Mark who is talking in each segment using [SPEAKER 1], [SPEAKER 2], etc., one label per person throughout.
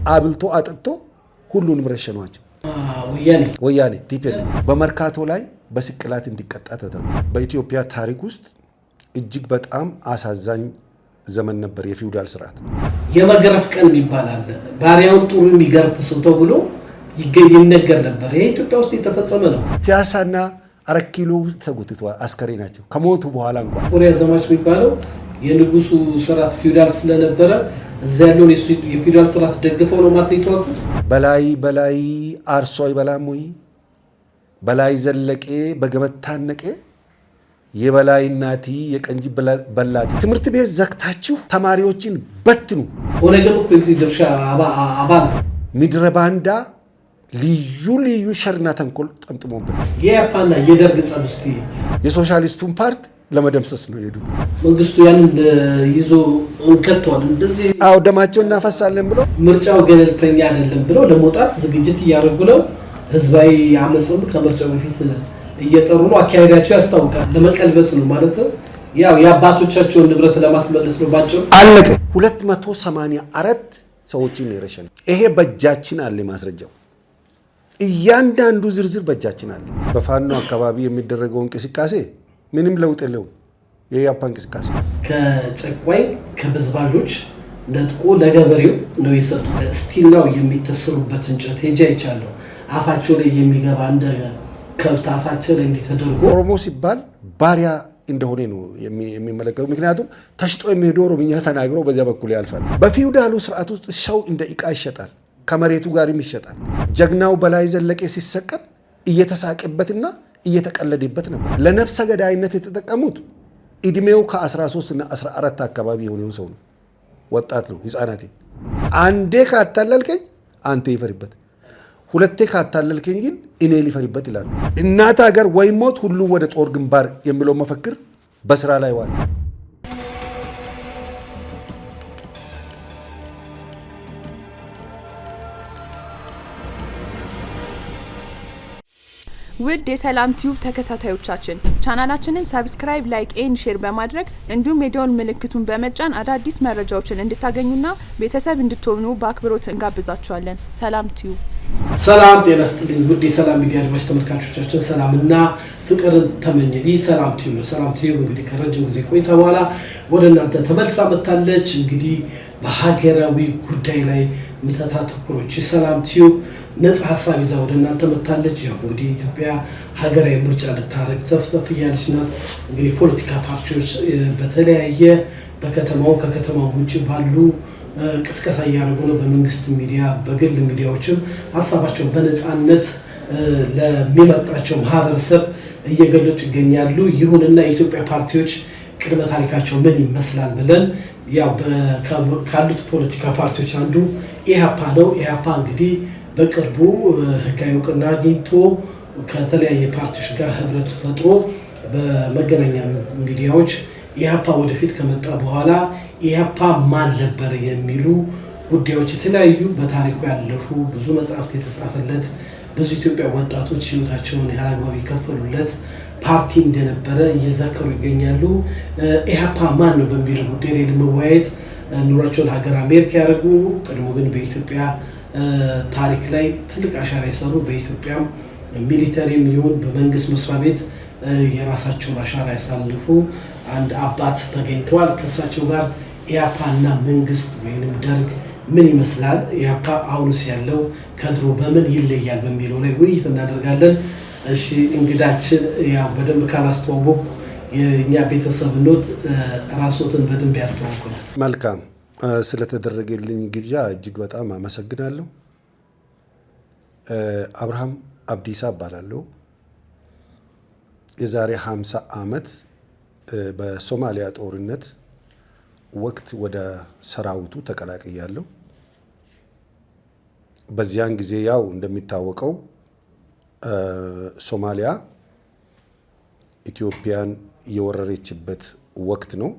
[SPEAKER 1] አብልቶ አጥጥቶ ሁሉንም ረሸኗቸው። ወያኔ ቲፒኤልኤፍ በመርካቶ ላይ በስቅላት እንዲቀጣ ተደረገ። በኢትዮጵያ ታሪክ ውስጥ እጅግ በጣም አሳዛኝ ዘመን ነበር የፊውዳል ስርዓት።
[SPEAKER 2] የመገረፍ ቀን ይባላል። ባሪያውን ጥሩ የሚገርፍ ሰው ተብሎ ይነገር ነበር። ይሄ ኢትዮጵያ ውስጥ የተፈጸመ ነው።
[SPEAKER 1] ፒያሳና 4 ኪሎ ውስጥ ተጎትተዋል። አስከሬ ናቸው ከሞቱ በኋላ እንኳን።
[SPEAKER 2] ኮሪያ ዘማች የሚባለው የንጉሱ ስርዓት ፊውዳል ስለነበረ እዛ ያለውን የፊውዳል ስርዓት ደግፈው ነው ማለት የተዋጉት።
[SPEAKER 1] በላይ አርሶ አይበላም ወይ? በላይ ዘለቄ በገመድ ታነቀ። የበላይ እናቲ የቀንጂ በላቲ። ትምህርት ቤት ዘግታችሁ ተማሪዎችን በትኑ።
[SPEAKER 2] ኦነግም እኮ እዚህ ድርሻ አባል ነው።
[SPEAKER 1] ምድረ ባንዳ ልዩ ሸርና ተንኮል ጠምጥሞበት
[SPEAKER 2] የኢህአፓና የደርግ ጸብ እስኪ
[SPEAKER 1] የሶሻሊስቱን ፓርት ለመደምሰስ ነው የሄዱት።
[SPEAKER 2] መንግስቱ ያንን ይዞ እንከተዋል እንደዚህ
[SPEAKER 1] ደማቸው እናፈሳለን ብሎ
[SPEAKER 2] ምርጫው ገለልተኛ አይደለም ብሎ ለመውጣት ዝግጅት እያደረጉ ነው። ህዝባዊ አመጽም ከምርጫው በፊት እየጠሩ ነው። አካሄዳቸው ያስታውቃል። ለመቀልበስ ነው ማለት ያው የአባቶቻቸውን ንብረት ለማስመለስ ነው ባጭሩ።
[SPEAKER 1] አለቀ። 284 ሰዎችን የረሸነ ይሄ በእጃችን አለ ማስረጃው። እያንዳንዱ ዝርዝር በእጃችን አለ። በፋኖ አካባቢ የሚደረገው እንቅስቃሴ ምንም ለውጥ የለውም። የኢህአፓ እንቅስቃሴ
[SPEAKER 2] ከጨቋኝ ከበዝባዦች ነጥቆ ለገበሬው ነው የሰጡት። ስቲል ነው የሚተሰሩበት እንጨት ሄጃ ይቻለው አፋቸው ላይ የሚገባ እንደ ከብት አፋቸው ላይ እንዲተደርጎ
[SPEAKER 1] ኦሮሞ ሲባል ባሪያ እንደሆነ ነው የሚመለከተው። ምክንያቱም ተሽጦ የሚሄደው ኦሮምኛ ተናግሮ በዚያ በኩል ያልፋል። በፊውዳሉ ስርዓት ውስጥ ሰው እንደ ዕቃ ይሸጣል፣ ከመሬቱ ጋርም ይሸጣል። ጀግናው በላይ ዘለቄ ሲሰቀል እየተሳቀበትና እየተቀለደበት ነበር። ለነፍሰ ገዳይነት የተጠቀሙት እድሜው ከ13 እና 14 አካባቢ የሆነው ሰው ነው። ወጣት ነው፣ ህፃናት። አንዴ ካታለልከኝ አንተ ይፈሪበት፣ ሁለቴ ካታለልከኝ ግን እኔ ሊፈሪበት ይላሉ። እናት ሀገር ወይ ሞት ሁሉ ወደ ጦር ግንባር የሚለው መፈክር በስራ ላይ ዋለ።
[SPEAKER 3] ውድ የሰላም ቲዩብ ተከታታዮቻችን ቻናላችንን ሰብስክራይብ፣ ላይክ ኤንድ ሼር በማድረግ እንዲሁም የደወል ምልክቱን በመጫን አዳዲስ መረጃዎችን እንድታገኙና ቤተሰብ እንድትሆኑ በአክብሮት እንጋብዛችኋለን። ሰላም ቲዩብ።
[SPEAKER 2] ሰላም ጤና ይስጥልኝ ውድ የሰላም ሚዲያ አድማጭ ተመልካቾቻችን፣ ሰላምና ፍቅርን ተመኘን። ሰላም ቲዩብ ነው። ሰላም ቲዩብ እንግዲህ ከረጅም ጊዜ ቆይታ በኋላ ወደ እናንተ ተመልሳ መጥታለች። እንግዲህ በሀገራዊ ጉዳይ ላይ ምታተኩሮች ሰላም ቲዩብ ነፃ ሀሳብ ይዛ ወደ እናንተ መጥታለች። ያው እንግዲህ ኢትዮጵያ ሀገራዊ ምርጫ ልታረግ ተፍተፍ እያለች ናት። እንግዲህ ፖለቲካ ፓርቲዎች በተለያየ በከተማው ከከተማው ውጭ ባሉ ቅስቀሳ እያደረጉ ነው። በመንግስት ሚዲያ በግል ሚዲያዎችም ሀሳባቸውን በነፃነት ለሚመርጣቸው ማህበረሰብ እየገለጡ ይገኛሉ። ይሁንና የኢትዮጵያ ፓርቲዎች ቅድመ ታሪካቸው ምን ይመስላል ብለን ያው ካሉት ፖለቲካ ፓርቲዎች አንዱ ኢህአፓ ነው። ኢህአፓ እንግዲህ በቅርቡ ህጋዊ እውቅና አግኝቶ ከተለያየ ፓርቲዎች ጋር ህብረት ፈጥሮ በመገናኛ ሚዲያዎች ኢህአፓ ወደፊት ከመጣ በኋላ ኢህአፓ ማን ነበር የሚሉ ጉዳዮች የተለያዩ በታሪኩ ያለፉ ብዙ መጽሐፍት የተጻፈለት ብዙ ኢትዮጵያ ወጣቶች ህይወታቸውን ያላግባብ የከፈሉለት ፓርቲ እንደነበረ እየዘከሩ ይገኛሉ። ኢህአፓ ማን ነው በሚለው ጉዳይ ላይ ለመወያየት ኑሯቸውን ሀገር አሜሪካ ያደረጉ ቀድሞ ግን በኢትዮጵያ ታሪክ ላይ ትልቅ አሻራ የሰሩ በኢትዮጵያም ሚሊተሪም ይሁን በመንግስት መስሪያ ቤት የራሳቸውን አሻራ ያሳለፉ አንድ አባት ተገኝተዋል። ከእሳቸው ጋር ኢህአፓና መንግስት ወይንም ደርግ ምን ይመስላል፣ ኢህአፓ አሁንስ ያለው ከድሮ በምን ይለያል በሚለው ላይ ውይይት እናደርጋለን። እሺ እንግዳችን ያው በደንብ ካላስተዋወቁ የኛ ቤተሰብ ኖት ራስዎትን በደንብ ያስተዋውቁናል።
[SPEAKER 1] መልካም፣ ስለተደረገልኝ ግብዣ እጅግ በጣም አመሰግናለሁ። አብርሃም አብዲሳ እባላለሁ። የዛሬ 50 ዓመት በሶማሊያ ጦርነት ወቅት ወደ ሰራዊቱ ተቀላቅያለሁ። በዚያን ጊዜ ያው እንደሚታወቀው ሶማሊያ ኢትዮጵያን የወረረችበት ወቅት ነው።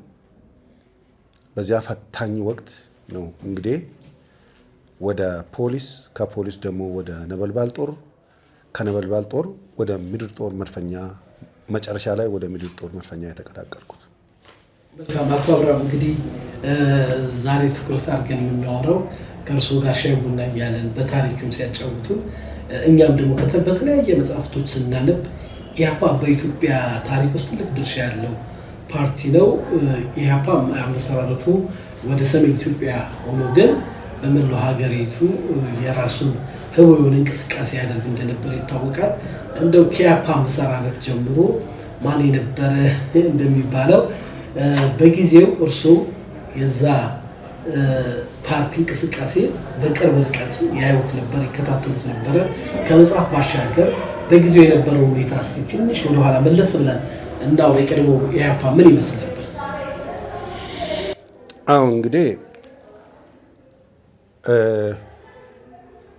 [SPEAKER 1] በዚያ ፈታኝ ወቅት ነው እንግዲህ ወደ ፖሊስ፣ ከፖሊስ ደግሞ ወደ ነበልባል ጦር፣ ከነበልባል ጦር ወደ ምድር ጦር መድፈኛ፣ መጨረሻ ላይ ወደ ምድር ጦር መድፈኛ የተቀላቀልኩት።
[SPEAKER 2] መልካም አቶ አብርሃም፣ እንግዲህ ዛሬ ትኩረት አድርገን የምናወራው ከእርሶ ጋር ሻይ ቡና እያለን በታሪክም ሲያጫውቱን እኛም ደግሞ በተለያየ መጽሐፍቶች ስናነብ ኢህአፓ በኢትዮጵያ ታሪክ ውስጥ ትልቅ ድርሻ ያለው ፓርቲ ነው። ኢህአፓ አመሰራረቱ ወደ ሰሜን ኢትዮጵያ ሆኖ ግን በመላው ሀገሪቱ የራሱን ህወሓዊ እንቅስቃሴ ያደርግ እንደነበር ይታወቃል። እንደው ከኢህአፓ አመሰራረት ጀምሮ ማን የነበረ እንደሚባለው በጊዜው እርሶ የዛ ፓርቲ እንቅስቃሴ በቅርብ ርቀት ያዩት ነበር፣ ይከታተሉት ነበረ። ከመጽሐፍ ባሻገር በጊዜው የነበረው ሁኔታ እስቲ ትንሽ ወደኋላ መለስ ብለን እንዳው የቀድሞ ኢህአፓ ምን ይመስል ነበር?
[SPEAKER 1] አሁን እንግዲህ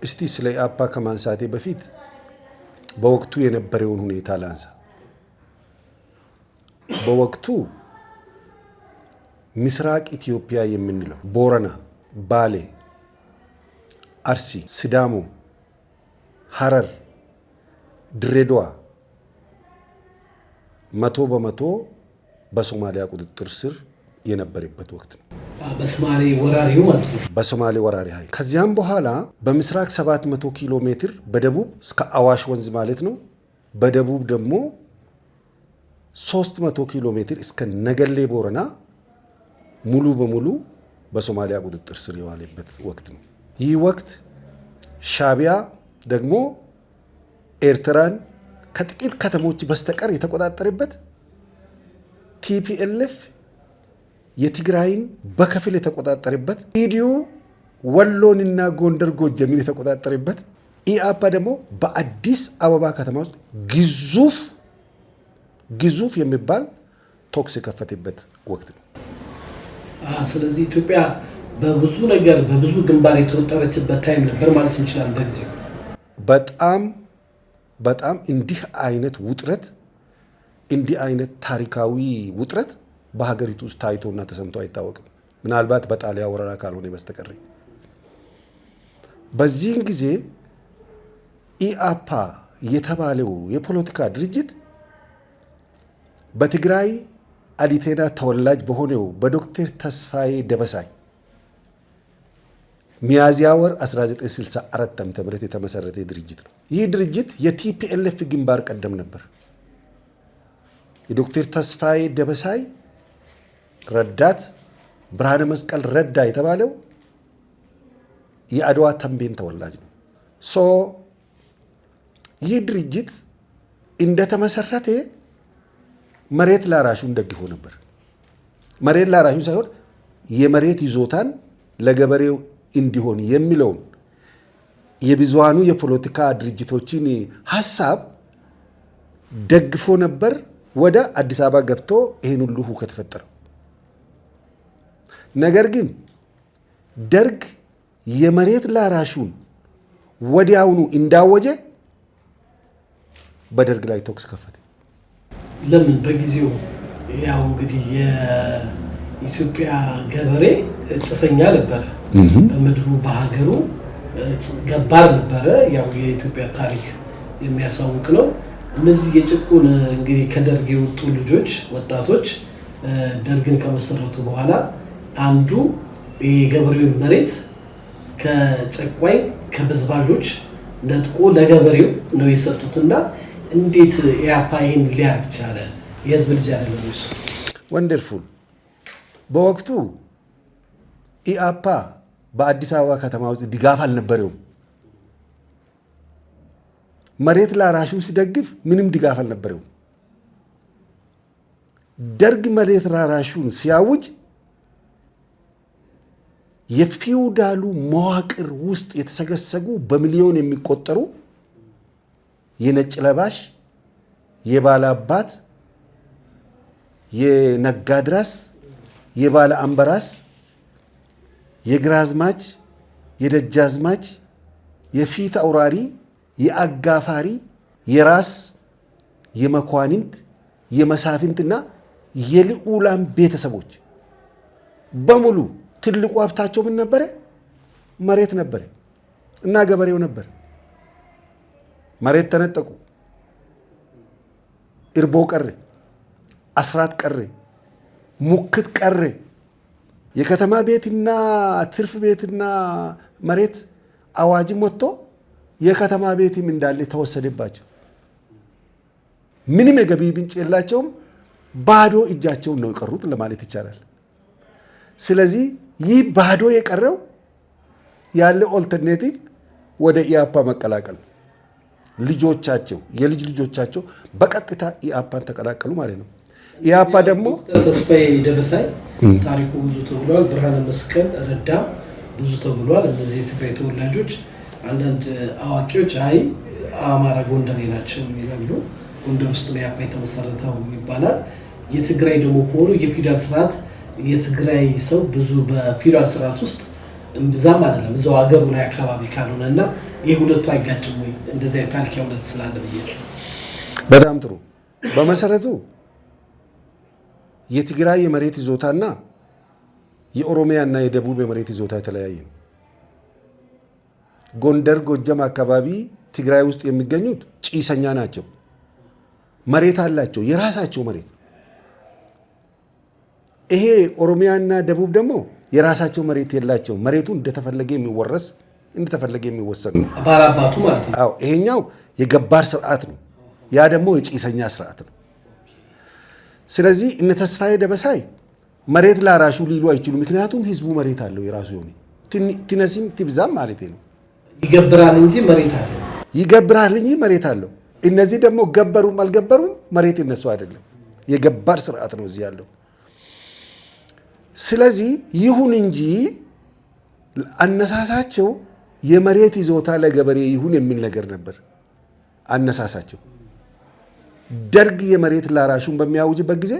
[SPEAKER 1] እስቲ ስለ ኢህአፓ ከማንሳቴ በፊት በወቅቱ የነበረውን ሁኔታ ላንሳ። በወቅቱ ምስራቅ ኢትዮጵያ የምንለው ቦረና፣ ባሌ፣ አርሲ፣ ሲዳሞ፣ ሐረር፣ ድሬዳዋ 100% በሶማሊያ ቁጥጥር ስር የነበረበት ወቅት ነው።
[SPEAKER 2] በሶማሌ ወራሪው ማለት ነው።
[SPEAKER 1] በሶማሌ ወራሪ ኃይል። ከዚያም በኋላ በምስራቅ 700 ኪሎ ሜትር በደቡብ እስከ አዋሽ ወንዝ ማለት ነው። በደቡብ ደግሞ 300 ኪሎ ሜትር እስከ ነገሌ ቦረና ሙሉ በሙሉ በሶማሊያ ቁጥጥር ስር የዋለበት ወቅት ነው። ይህ ወቅት ሻዕቢያ ደግሞ ኤርትራን ከጥቂት ከተሞች በስተቀር የተቆጣጠረበት፣ ቲፒኤልኤፍ የትግራይን በከፊል የተቆጣጠረበት፣ ኢዲዩ ወሎንና ጎንደር ጎጀምን የተቆጣጠረበት፣ ኢህአፓ ደግሞ በአዲስ አበባ ከተማ ውስጥ ግዙፍ የሚባል ቶክስ የከፈተበት ወቅት ነው።
[SPEAKER 2] ስለዚህ ኢትዮጵያ በብዙ ነገር በብዙ ግንባር የተወጠረችበት ታይም ነበር ማለት እንችላለን። በጊዜው በጣም እንዲህ አይነት ውጥረት እንዲህ አይነት ታሪካዊ ውጥረት በሀገሪቱ ውስጥ ታይቶና ተሰምቶ አይታወቅም። ምናልባት በጣሊያ ወረራ ካልሆነ በስተቀር። በዚህን ጊዜ ኢአፓ የተባለው የፖለቲካ ድርጅት በትግራይ አሊቴና ተወላጅ በሆነው በዶክተር ተስፋዬ ደበሳይ ሚያዝያ ወር 1964 ዓ.ም የተመሰረተ ድርጅት ነው። ይህ ድርጅት የቲፒኤልኤፍ ግንባር ቀደም ነበር። የዶክተር ተስፋዬ ደበሳይ ረዳት ብርሃነ መስቀል ረዳ የተባለው የአድዋ ተንቤን ተወላጅ ነው። ይህ ድርጅት እንደተመሰረተ መሬት ላራሹን ደግፎ ነበር። መሬት ላራሹ ሳይሆን የመሬት ይዞታን ለገበሬው እንዲሆን የሚለውን የብዙሃኑ የፖለቲካ ድርጅቶችን ሀሳብ ደግፎ ነበር። ወደ አዲስ አበባ ገብቶ ይህን ሁሉ ሁከት ፈጠረው። ነገር ግን ደርግ የመሬት ላራሹን ወዲያውኑ እንዳወጀ በደርግ ላይ ቶክስ ከፈተ። ለምን? በጊዜው ያው እንግዲህ የኢትዮጵያ ገበሬ ጽፈኛ ነበረ፣ በምድሩ በሀገሩ ገባር ነበረ። ያው የኢትዮጵያ ታሪክ የሚያሳውቅ ነው። እነዚህ የጭቁን እንግዲህ ከደርግ የወጡ ልጆች ወጣቶች ደርግን ከመሰረቱ በኋላ አንዱ የገበሬውን መሬት ከጨቋኝ ከበዝባዦች ነጥቆ ለገበሬው ነው የሰጡትና እንዴት ኢህአፓ ይህን ሊያርግ ቻለ? የህዝብ ልጅ አይደለም እሱ።
[SPEAKER 1] ወንደርፉል። በወቅቱ ኢህአፓ በአዲስ አበባ ከተማ ውስጥ ድጋፍ አልነበረውም። መሬት ላራሹን ሲደግፍ ምንም ድጋፍ አልነበረውም። ደርግ መሬት ላራሹን ሲያውጅ የፊውዳሉ መዋቅር ውስጥ የተሰገሰጉ በሚሊዮን የሚቆጠሩ የነጭ ለባሽ፣ የባለ አባት፣ የነጋድራስ፣ የባለ አምበራስ፣ የግራዝማች፣ የደጃዝማች፣ የፊት አውራሪ፣ የአጋፋሪ፣ የራስ፣ የመኳንንት፣ የመሳፍንትና የልዑላን ቤተሰቦች በሙሉ ትልቁ ሀብታቸው ምን ነበረ? መሬት ነበረ እና ገበሬው ነበር። መሬት ተነጠቁ። እርቦ ቀረ፣ አስራት ቀረ፣ ሙክት ቀረ። የከተማ ቤትና ትርፍ ቤትና መሬት አዋጅም ወጥቶ የከተማ ቤትም እንዳለ ተወሰደባቸው። ምንም የገቢ ምንጭ የላቸውም። ባዶ እጃቸውን ነው የቀሩት ለማለት ይቻላል። ስለዚህ ይህ ባዶ የቀረው ያለ ኦልተርኔቲቭ ወደ ኢያፓ መቀላቀል፣ ልጆቻቸው የልጅ ልጆቻቸው በቀጥታ ኢያፓን ተቀላቀሉ ማለት ነው። ኢያፓ ደግሞ
[SPEAKER 2] ተስፋዬ ደበሳይ ታሪኩ ብዙ ተብሏል። ብርሃነ መስቀል ረዳ ብዙ ተብሏል። እነዚህ የትግራይ ተወላጆች አንዳንድ አዋቂዎች አይ አማራ ጎንደሬ ናቸው ይላሉ። ጎንደር ውስጥ ነው ኢያፓ የተመሰረተው ይባላል። የትግራይ ደግሞ ከሆኑ የፊውዳል ስርዓት የትግራይ ሰው ብዙ በፊውዳል ስርዓት ውስጥ እምብዛም አይደለም እዛው አገሩ ላይ አካባቢ ካልሆነና ይሄ ሁለቱ አይጋጭም ወይ? እንደዚህ ታሪክ ያውለት ስላለ ብዬ
[SPEAKER 1] በጣም ጥሩ። በመሰረቱ የትግራይ የመሬት ይዞታና የኦሮሚያና የደቡብ የመሬት ይዞታ የተለያየ ነው። ጎንደር፣ ጎጃም አካባቢ ትግራይ ውስጥ የሚገኙት ጭሰኛ ናቸው። መሬት አላቸው፣ የራሳቸው መሬት። ይሄ ኦሮሚያና ደቡብ ደግሞ የራሳቸው መሬት የላቸው። መሬቱ እንደተፈለገ የሚወረስ እንደተፈለገ የሚወሰድ ነው።
[SPEAKER 2] ባላባቱ ማለት ነው።
[SPEAKER 1] አዎ፣ ይሄኛው የገባር ስርዓት ነው። ያ ደግሞ የጭሰኛ ስርዓት ነው። ስለዚህ እነ ተስፋዬ ደበሳይ መሬት ላራሹ ሊሉ አይችሉ። ምክንያቱም ህዝቡ መሬት አለው የራሱ የሆነ ትነሲም ትብዛም ማለት ነው።
[SPEAKER 2] ይገብራል እንጂ መሬት አለው።
[SPEAKER 1] ይገብራል እንጂ መሬት አለው። እነዚህ ደግሞ ገበሩም አልገበሩም መሬት የነሱ አይደለም። የገባር ስርዓት ነው እዚህ ያለው። ስለዚህ ይሁን እንጂ አነሳሳቸው የመሬት ይዞታ ለገበሬ ይሁን የሚል ነገር ነበር አነሳሳቸው። ደርግ የመሬት ላራሹን በሚያውጅበት ጊዜ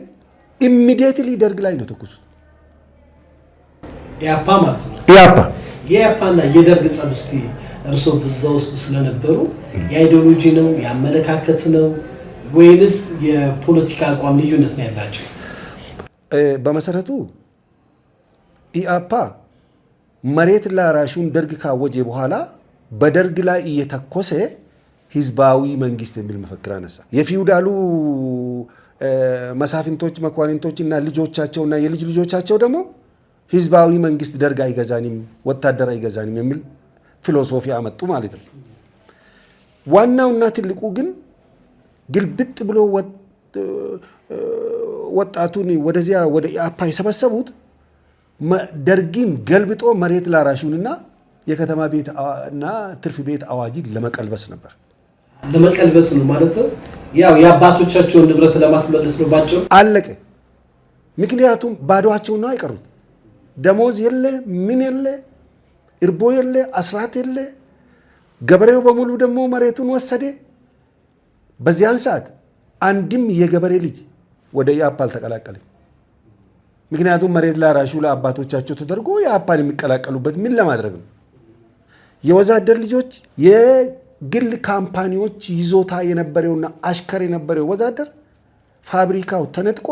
[SPEAKER 1] ኢሚዲየትሊ ደርግ ላይ ነው ተኩሱት።
[SPEAKER 2] ኢያፓ ማለት ነው።
[SPEAKER 1] ኢያፓና
[SPEAKER 2] የደርግ ጸብ እስቲ እርሶ በዛ ውስጥ ስለነበሩ የአይዲዮሎጂ ነው ያመለካከት ነው ወይንስ የፖለቲካ አቋም ልዩነት ነው ያላቸው?
[SPEAKER 1] በመሰረቱ ኢያፓ መሬት ላራሹን ደርግ ካወጀ በኋላ በደርግ ላይ እየተኮሰ ህዝባዊ መንግስት የሚል መፈክር አነሳ። የፊውዳሉ መሳፍንቶች፣ መኳንንቶች እና ልጆቻቸውና የልጅ ልጆቻቸው ደግሞ ህዝባዊ መንግስት ደርግ አይገዛንም፣ ወታደር አይገዛንም የሚል ፊሎሶፊ አመጡ ማለት ነው። ዋናውና ትልቁ ግን ግልብጥ ብሎ ወጣቱን ወደዚያ ወደ ኢያፓ የሰበሰቡት ደርጊን ገልብጦ መሬት ላራሹንና የከተማ ቤት እና ትርፍ ቤት አዋጅን ለመቀልበስ ነበር።
[SPEAKER 2] ለመቀልበስ ነው ማለት ያው የአባቶቻቸውን ንብረት ለማስመለስ ነው ባጭሩ።
[SPEAKER 1] አለቀ። ምክንያቱም ባዶአቸውን ነው አይቀሩት። ደሞዝ የለ፣ ምን የለ፣ እርቦ የለ፣ አስራት የለ። ገበሬው በሙሉ ደግሞ መሬቱን ወሰደ። በዚያን ሰዓት አንድም የገበሬ ልጅ ወደ ኢያፓ አልተቀላቀለም። ምክንያቱም መሬት ላራሹ ለአባቶቻቸው ተደርጎ ኢያፓን የሚቀላቀሉበት ምን ለማድረግ ነው? የወዛደር ልጆች የግል ካምፓኒዎች ይዞታ የነበረውና አሽከር የነበረው ወዛደር ፋብሪካው ተነጥቆ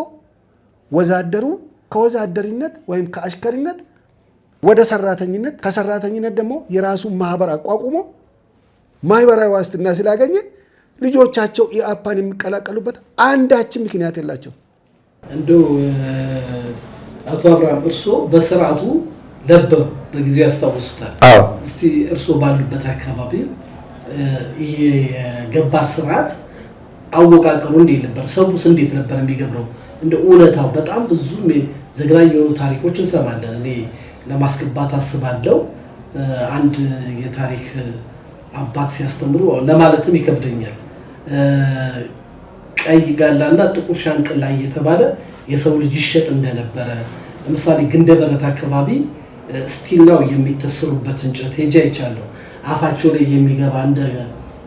[SPEAKER 1] ወዛደሩ ከወዛደርነት ወይም ከአሽከርነት ወደ ሰራተኝነት፣ ከሰራተኝነት ደግሞ የራሱ ማህበር አቋቁሞ ማህበራዊ ዋስትና ስላገኘ ልጆቻቸው ኢያፓን የሚቀላቀሉበት አንዳችን ምክንያት የላቸው።
[SPEAKER 2] እንደው አቶ አብርሃም እርስዎ በስርዓቱ ነበሩ፣ በጊዜው ያስታውሱታል። እስቲ እርስዎ ባሉበት አካባቢ ይሄ የገባር ስርዓት አወቃቀሩ እንዴት ነበር? ሰውስ እንዴት ነበር የሚገብረው? እንደ እውነታው በጣም ብዙ ዘግናኝ የሆኑ ታሪኮች እንሰማለን። እኔ ለማስገባት አስባለሁ። አንድ የታሪክ አባት ሲያስተምሩ ለማለትም ይከብደኛል። ቀይ ጋላና ጥቁር ሻንቅላ እየተባለ የሰው ልጅ ይሸጥ እንደነበረ፣ ለምሳሌ ግንደበረት አካባቢ ስቲል ነው የሚተሰሩበት እንጨት ሄጄ አይቻለሁ። አፋቸው ላይ የሚገባ እንደ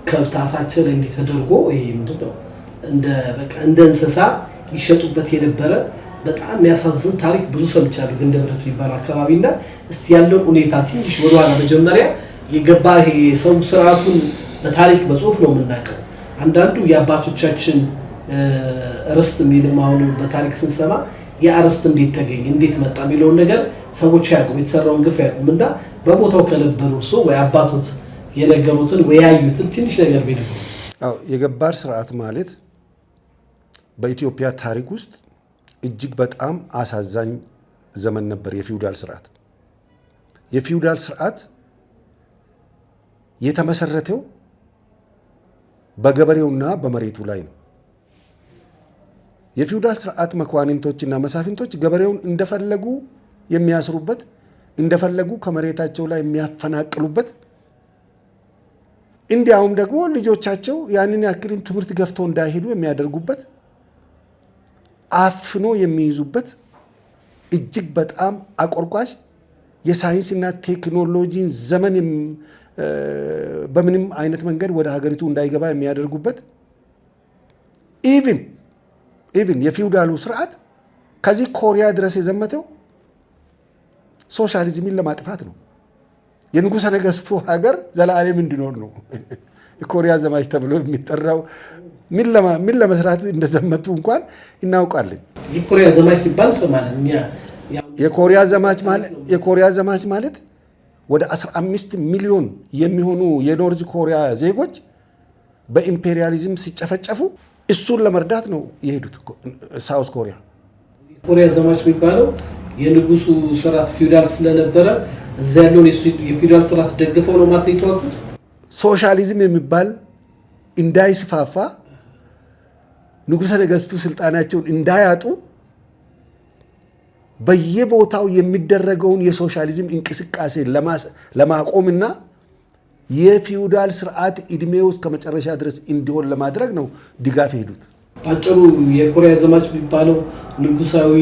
[SPEAKER 2] ከብት አፋቸው ላይ እንዲተደርጎ ይሄ ምንድነው እንደ እንስሳ ይሸጡበት የነበረ በጣም የሚያሳዝን ታሪክ ብዙ ሰምቻለሁ። ግንደበረት የሚባለው አካባቢና እስቲ ያለውን ሁኔታ ትንሽ ወደኋላ መጀመሪያ የገባ ይሄ ሰው ስርዓቱን በታሪክ በጽሁፍ ነው የምናውቀው። አንዳንዱ የአባቶቻችን ርስት የሚልም አሁን በታሪክ ስንሰማ የአርስት እንዴት ተገኘ እንዴት መጣ የሚለውን ነገር ሰዎች አያውቁም። የተሰራውን ግፍ አያውቁም። እና በቦታው ከነበሩ እርሶ ወይ አባቶት የነገሩትን ወይ ያዩትን ትንሽ ነገር ቢነግሩ።
[SPEAKER 1] አዎ፣ የገባር ስርዓት ማለት በኢትዮጵያ ታሪክ ውስጥ እጅግ በጣም አሳዛኝ ዘመን ነበር። የፊውዳል ስርዓት የተመሰረተው በገበሬውና በመሬቱ ላይ ነው። የፊውዳል ስርዓት መኳንንቶችና መሳፍንቶች ገበሬውን እንደፈለጉ የሚያስሩበት፣ እንደፈለጉ ከመሬታቸው ላይ የሚያፈናቅሉበት፣ እንዲያውም ደግሞ ልጆቻቸው ያንን ያክልን ትምህርት ገፍተው እንዳይሄዱ የሚያደርጉበት፣ አፍኖ የሚይዙበት እጅግ በጣም አቆርቋሽ የሳይንስና ቴክኖሎጂን ዘመን በምንም አይነት መንገድ ወደ ሀገሪቱ እንዳይገባ የሚያደርጉበት ኢቭን የፊውዳሉ ስርዓት ከዚህ ኮሪያ ድረስ የዘመተው ሶሻሊዝምን ለማጥፋት ነው። የንጉሠ ነገሥቱ ሀገር ዘላለም እንዲኖር ነው። የኮሪያ ዘማች ተብሎ የሚጠራው ምን ለመስራት እንደዘመቱ እንኳን እናውቃለን።
[SPEAKER 2] የኮሪያ ዘማች ሲባል ሰማለን እኛ።
[SPEAKER 1] የኮሪያ ዘማች ማለት ወደ 15 ሚሊዮን የሚሆኑ የኖርዝ ኮሪያ ዜጎች በኢምፔሪያሊዝም ሲጨፈጨፉ እሱን ለመርዳት ነው የሄዱት ሳውዝ ኮሪያ።
[SPEAKER 2] የኮሪያ ዘማች የሚባለው የንጉሱ ስርዓት ፊውዳል ስለነበረ እዛ ያለውን የፊውዳል ስርዓት ደግፈው ነው ማለት የተዋጉት።
[SPEAKER 1] ሶሻሊዝም የሚባል እንዳይስፋፋ ንጉሠ ነገሥቱ ስልጣናቸውን እንዳያጡ በየቦታው የሚደረገውን የሶሻሊዝም እንቅስቃሴ ለማቆምና የፊውዳል ስርዓት እድሜው እስከ መጨረሻ ድረስ እንዲሆን ለማድረግ ነው ድጋፍ ሄዱት።
[SPEAKER 2] ባጭሩ የኮሪያ ዘማች የሚባለው ንጉሳዊ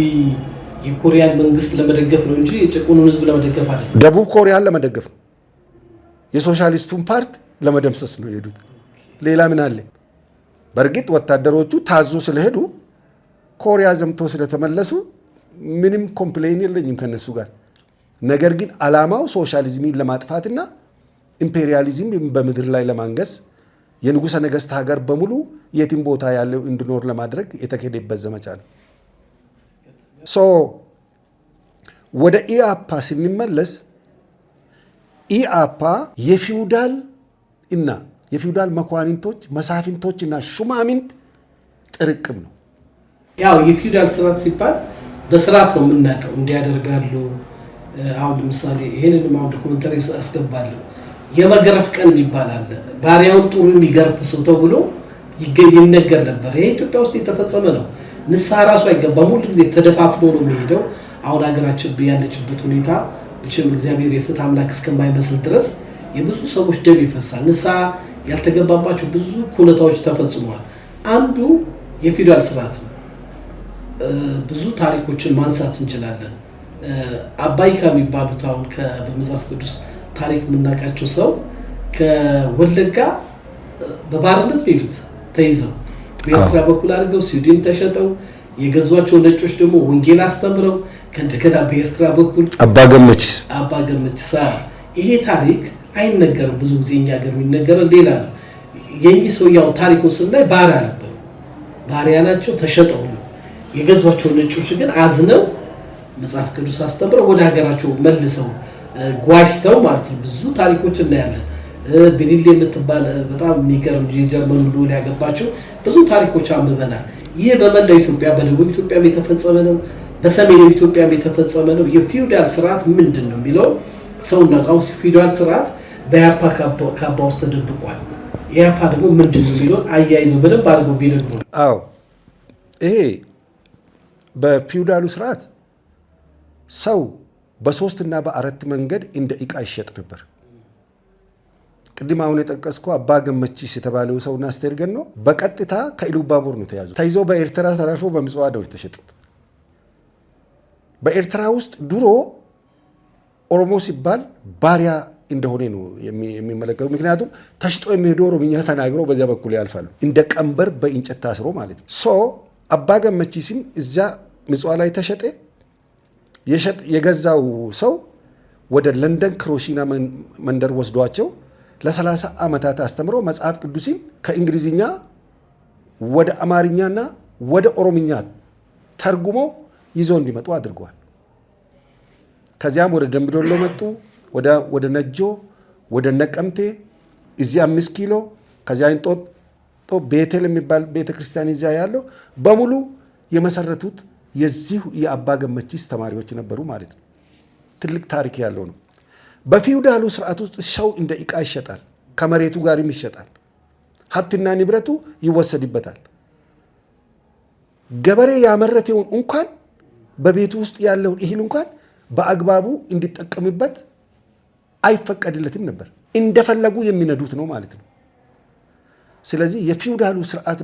[SPEAKER 2] የኮሪያን መንግስት ለመደገፍ ነው እንጂ የጭቁኑን ህዝብ ለመደገፍ አይደለም።
[SPEAKER 1] ደቡብ ኮሪያን ለመደገፍ ነው። የሶሻሊስቱን ፓርት ለመደምሰስ ነው የሄዱት። ሌላ ምን አለ? በእርግጥ ወታደሮቹ ታዞ ስለሄዱ ኮሪያ ዘምቶ ስለተመለሱ ምንም ኮምፕሌን የለኝም ከነሱ ጋር። ነገር ግን አላማው ሶሻሊዝምን ለማጥፋትና ኢምፔሪያሊዝም በምድር ላይ ለማንገስ የንጉሠ ነገሥት ሀገር በሙሉ የትም ቦታ ያለው እንዲኖር ለማድረግ የተካሄደበት ዘመቻ ነው። ወደ ኢአፓ ስንመለስ ኢአፓ የፊውዳል መኳንንቶች መሳፍንቶችና ሹማምንት ጥርቅም ነው።
[SPEAKER 2] ያው የፊውዳል ስርዓት ሲባል በስርዓት ነው የምናውቀው። እንዲያደርጋሉ አሁን ለምሳሌ ይሄንን ማውድ ዶክመንተሪ አስገባለሁ። የመገረፍ ቀን ይባላል። ባሪያውን ጥሩ የሚገርፍ ሰው ተብሎ ይነገር ነበር። ይሄ ኢትዮጵያ ውስጥ የተፈጸመ ነው። ንስሐ ራሱ አይገባም። ሁሉ ጊዜ ተደፋፍኖ ነው የሚሄደው። አሁን ሀገራችን ያለችበት ሁኔታ ብቻም እግዚአብሔር የፍትህ አምላክ እስከማይመስል ድረስ የብዙ ሰዎች ደም ይፈሳል። ንስሐ ያልተገባባቸው ብዙ ኩነታዎች ተፈጽሟል። አንዱ የፊውዳል ስርዓት ነው። ብዙ ታሪኮችን ማንሳት እንችላለን። አባይ ከሚባሉት አሁን በመጽሐፍ ቅዱስ ታሪክ የምናውቃቸው ሰው ከወለጋ በባርነት ሄዱት ተይዘው በኤርትራ በኩል አድርገው ስዊድን ተሸጠው የገዟቸው ነጮች ደግሞ ወንጌል አስተምረው ከእንደገና በኤርትራ በኩል
[SPEAKER 1] አባ ገመቺሳ
[SPEAKER 2] ይሄ ታሪክ አይነገርም። ብዙ ጊዜ እኛ ሀገር የሚነገረው ሌላ ነው። የእኚህ ሰው ያው ታሪኩን ስናይ ባሪያ ነበሩ። ባሪያ ናቸው፣ ተሸጠው ነው የገዟቸው ነጮች ግን አዝነው መጽሐፍ ቅዱስ አስተምረው ወደ ሀገራቸው መልሰው ጓሽተው ማለት ነው። ብዙ ታሪኮች እናያለን። ብሪሌ የምትባል በጣም የሚገርም የጀርመን ሎል ያገባቸው ብዙ ታሪኮች አንብበናል። ይህ በመላው ኢትዮጵያ በደቡብ ኢትዮጵያም የተፈጸመ ነው፣ በሰሜን ኢትዮጵያም የተፈጸመ ነው። የፊውዳል ስርዓት ምንድን ነው የሚለው ሰውና ቃውስ ፊውዳል ስርዓት በኢያፓ ካባ ውስጥ ተደብቋል። ኢያፓ ደግሞ ምንድን ነው የሚለው አያይዘው በደንብ አድርገው ቢነግሩ።
[SPEAKER 1] አዎ ይሄ በፊውዳሉ ስርዓት ሰው በ3 እና በ4 መንገድ እንደ ዕቃ ይሸጥ ነበር። ቅድም አሁን የጠቀስከው አባ ገመቺስ የተባለው ሰውና አስቴር ገኖ በቀጥታ ከኢሉባቡር ነው ተያዙ። ተይዘው በኤርትራ ተላልፎ በምጽዋ ደው ተሸጡት። በኤርትራ ውስጥ ድሮ ኦሮሞ ሲባል ባሪያ እንደሆነ ነው የሚመለከቱ። ምክንያቱም ተሽጦ የሚሄዱ ኦሮምኛ ተናግሮ በዚያ በኩል ያልፋሉ። እንደ ቀንበር በእንጨት ታስሮ ማለት ነው። አባ ገመቺስም እዛ ምጽዋ ላይ ተሸጠ። የገዛው ሰው ወደ ለንደን ክሮሺና መንደር ወስዷቸው ለ30 ዓመታት አስተምሮ መጽሐፍ ቅዱስን ከእንግሊዝኛ ወደ አማርኛና ወደ ኦሮምኛ ተርጉሞ ይዞ እንዲመጡ አድርገዋል። ከዚያም ወደ ደምቢዶሎ መጡ፣ ወደ ነጆ፣ ወደ ነቀምቴ፣ እዚያ 5 ኪሎ፣ ከዚያ እንጦጦ ቤቴል የሚባል ቤተክርስቲያን እዚያ ያለው በሙሉ የመሰረቱት የዚሁ የአባ ገመቺስ ተማሪዎች ነበሩ ማለት ነው። ትልቅ ታሪክ ያለው ነው። በፊውዳሉ ስርዓት ውስጥ ሰው እንደ ዕቃ ይሸጣል። ከመሬቱ ጋርም ይሸጣል። ሀብትና ንብረቱ ይወሰድበታል። ገበሬ ያመረተውን እንኳን በቤቱ ውስጥ ያለውን እህል እንኳን በአግባቡ እንዲጠቀምበት አይፈቀድለትም ነበር። እንደፈለጉ የሚነዱት ነው ማለት ነው። ስለዚህ የፊውዳሉ ስርዓት